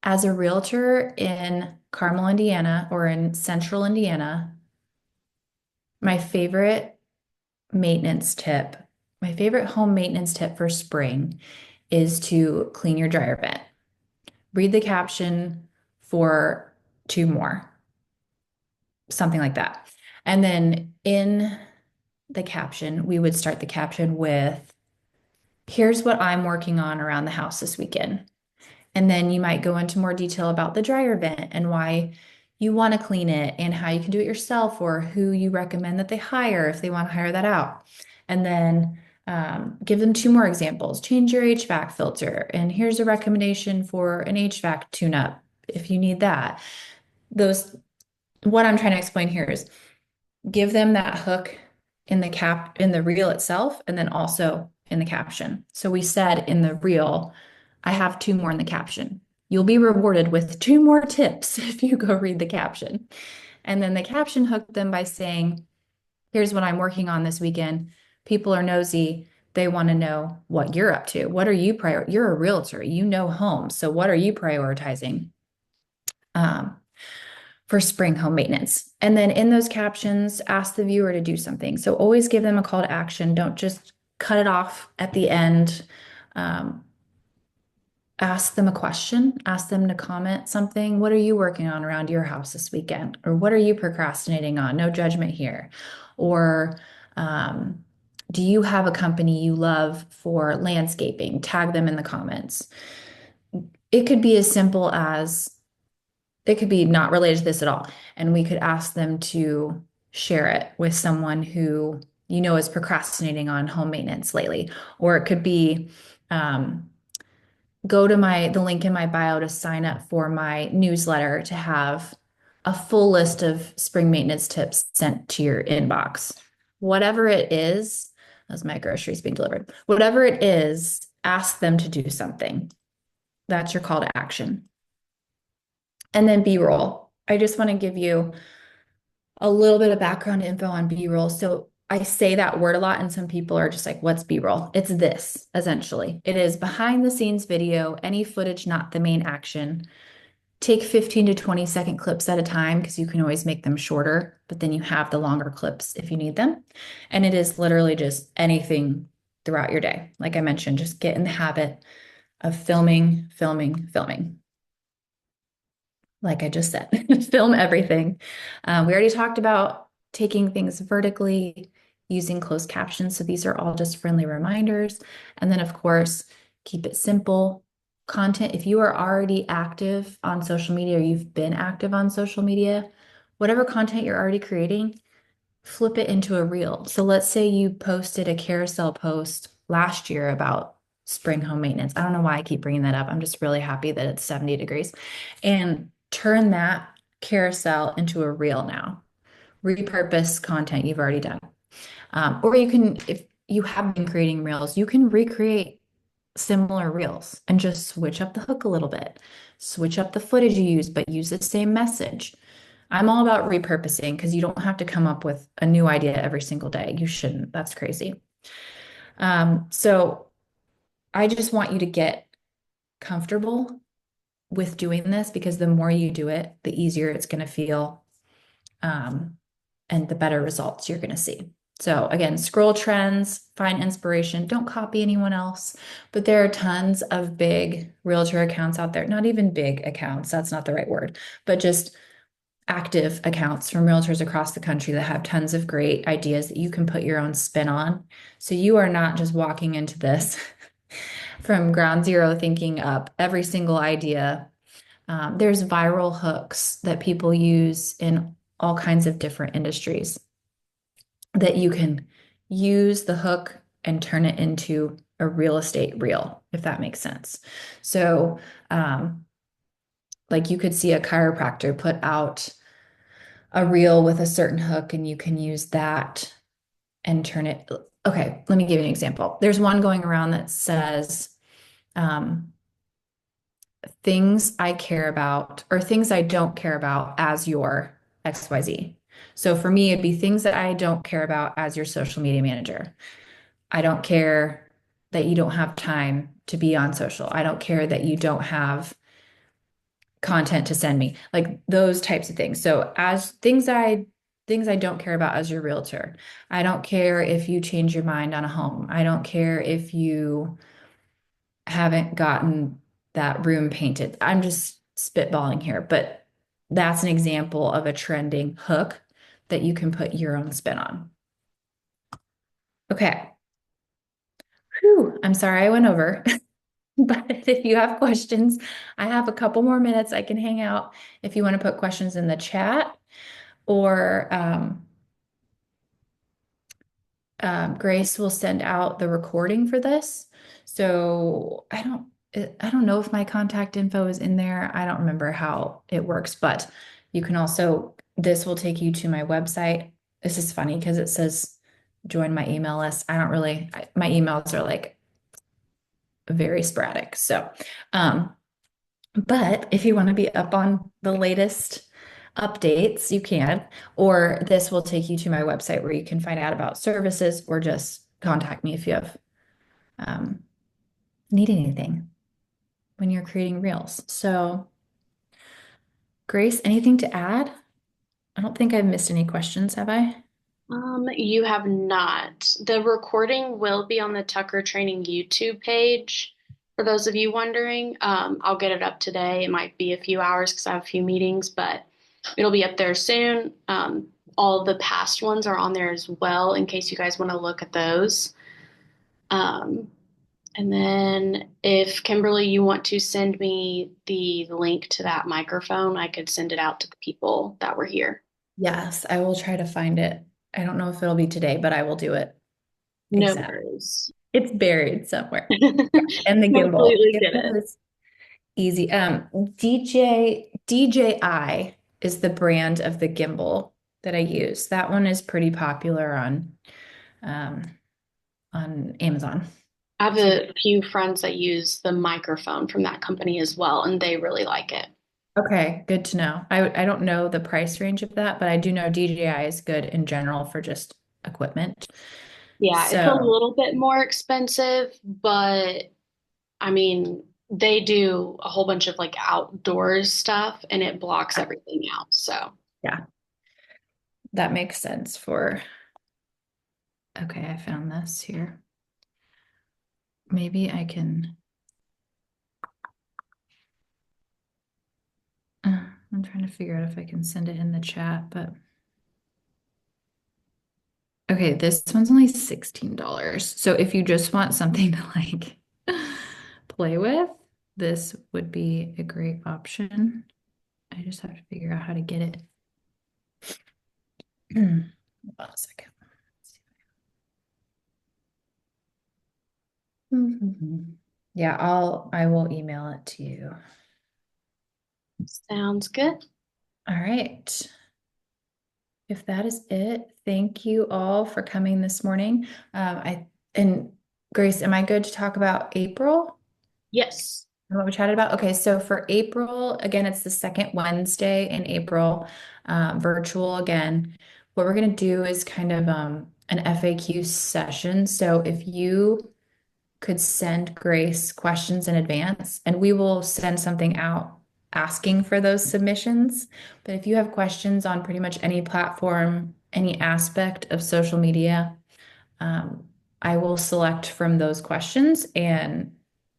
as a realtor in Carmel, Indiana, or in central Indiana, my favorite maintenance tip, my favorite home maintenance tip for spring is to clean your dryer vent. Read the caption for two more, something like that. And then in the caption, we would start the caption with, here's what I'm working on around the house this weekend. And then you might go into more detail about the dryer vent and why you want to clean it and how you can do it yourself or who you recommend that they hire if they want to hire that out. And then give them two more examples. Change your HVAC filter. And here's a recommendation for an HVAC tune-up if you need that. What I'm trying to explain here is give them that hook in the reel itself, and then also in the caption. So we said in the reel, I have two more in the caption. You'll be rewarded with two more tips if you go read the caption. And then the caption hooked them by saying, here's what I'm working on this weekend. People are nosy. They want to know what you're up to. What are you You're a realtor. You know homes. So what are you prioritizing? For spring home maintenance. And then in those captions, ask the viewer to do something. So always give them a call to action. Don't just cut it off at the end. Um, Ask them a question, ask them to comment something. What are you working on around your house this weekend? Or what are you procrastinating on? No judgment here. Or um, do you have a company you love for landscaping? Tag them in the comments. It could be as simple as it could be not related to this at all. And we could ask them to share it with someone who you know is procrastinating on home maintenance lately. Or it could be go to the link in my bio to sign up for my newsletter to have a full list of spring maintenance tips sent to your inbox. Whatever it is, as my groceries being delivered, whatever it is, ask them to do something. That's your call to action. And then B-roll. I just want to give you a little bit of background info on B-roll. So I say that word a lot, and some people are just like, what's B-roll? It's this, essentially. It is behind the scenes video, any footage, not the main action. Take 15 to 20-second clips at a time because you can always make them shorter, but then you have the longer clips if you need them. And it is literally just anything throughout your day. Like I mentioned, just get in the habit of filming, filming, filming. Like I just said, film everything. We already talked about taking things vertically, using closed captions. So these are all just friendly reminders. And then, of course, keep it simple. Content, if you are already active on social media or you've been active on social media, whatever content you're already creating, flip it into a reel. So let's say you posted a carousel post last year about spring home maintenance. I don't know why I keep bringing that up. I'm just really happy that it's 70 degrees. And turn that carousel into a reel now. Repurpose content you've already done. Or you can, if you have been creating reels, you can recreate similar reels and just switch up the hook a little bit. Switch up the footage you use, but use the same message. I'm all about repurposing because you don't have to come up with a new idea every single day. You shouldn't. That's crazy. So I just want you to get comfortable with doing this because the more you do it, the easier it's going to feel, and the better results you're going to see. So again, scroll trends, find inspiration. Don't copy anyone else, but there are tons of big realtor accounts out there. Not even big accounts, that's not the right word, but just active accounts from realtors across the country that have tons of great ideas that you can put your own spin on. So you are not just walking into this from ground zero thinking up every single idea. There's viral hooks that people use in all kinds of different industries that you can use the hook and turn it into a real estate reel, if that makes sense. So, like you could see a chiropractor put out a reel with a certain hook, and you can use that and turn it. Okay, let me give you an example. There's one going around that says, um, things I care about or things I don't care about as your XYZ. So for me, it'd be things that I don't care about as your social media manager. I don't care that you don't have time to be on social. I don't care that you don't have content to send me. Like those types of things. So as things I don't care about as your realtor. I don't care if you change your mind on a home. I don't care if you haven't gotten that room painted. I'm just spitballing here, but that's an example of a trending hook that you can put your own spin on. Okay. Whew, I'm sorry I went over, but if you have questions, I have a couple more minutes. I can hang out if you want to put questions in the chat or Grace will send out the recording for this. So I don't know if my contact info is in there. I don't remember how it works, but you can also, this will take you to my website. This is funny because it says join my email list. I don't really, my emails are like very sporadic. So, um, but if you want to be up on the latest updates, you can, or this will take you to my website where you can find out about services or just contact me if you have um, need anything when you're creating reels. So, Grace, anything to add? I don't think I've missed any questions, have I? You have not. The recording will be on the Tucker Training YouTube page. For those of you wondering, I'll get it up today. It might be a few hours because I have a few meetings, but it'll be up there soon. All the past ones are on there as well in case you guys want to look at those. Um, and then if Kimberly, you want to send me the link to that microphone, I could send it out to the people that were here. Yes, I will try to find it. I don't know if it'll be today, but I will do it No ASAP. worries. It's buried somewhere. Yeah, and the gimbal. Completely get it. Gimbal is easy. DJI is the brand of the gimbal that I use. That one is pretty popular um, on Amazon. I have So a few friends that use the microphone from that company as well, and they really like it. okay, good to know. I don't know the price range of that, but I do know DJI is good in general for just equipment. Yeah, it's a So little bit more expensive, but I mean, they do a whole bunch of like outdoors stuff and it blocks everything out. So yeah, that makes sense for, okay, I found this here. Maybe I can, I'm trying to figure out if I can send it in the chat, but okay, this one's only $16. So if you just want something to like play with, this would be a great option. I just have to figure out how to get it. Hold on a second. Yeah, I will email it to you. sounds good. All right. If that is it, thank you all for coming this morning. And Grace, am I good to talk about April? Yes. What we chatted about? Okay, so for April, again, it's the second Wednesday in April, virtual again. What we're going to do is kind of an FAQ session. So if you could send Grace questions in advance, and we will send something out asking for those submissions. But if you have questions on pretty much any platform, any aspect of social media, um, I will select from those questions, and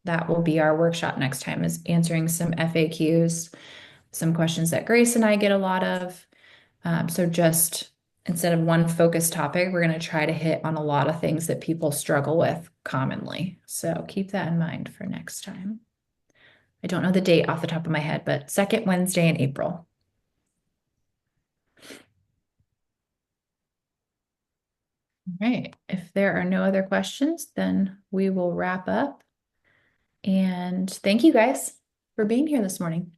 that will be our workshop next time is answering some FAQs, some questions that Grace and I get a lot of. So just instead of one focused topic, we're going to try to hit on a lot of things that people struggle with commonly. So keep that in mind for next time. I don't know the date off the top of my head, but second Wednesday in April. All right. If there are no other questions, then we will wrap up. And thank you guys for being here this morning.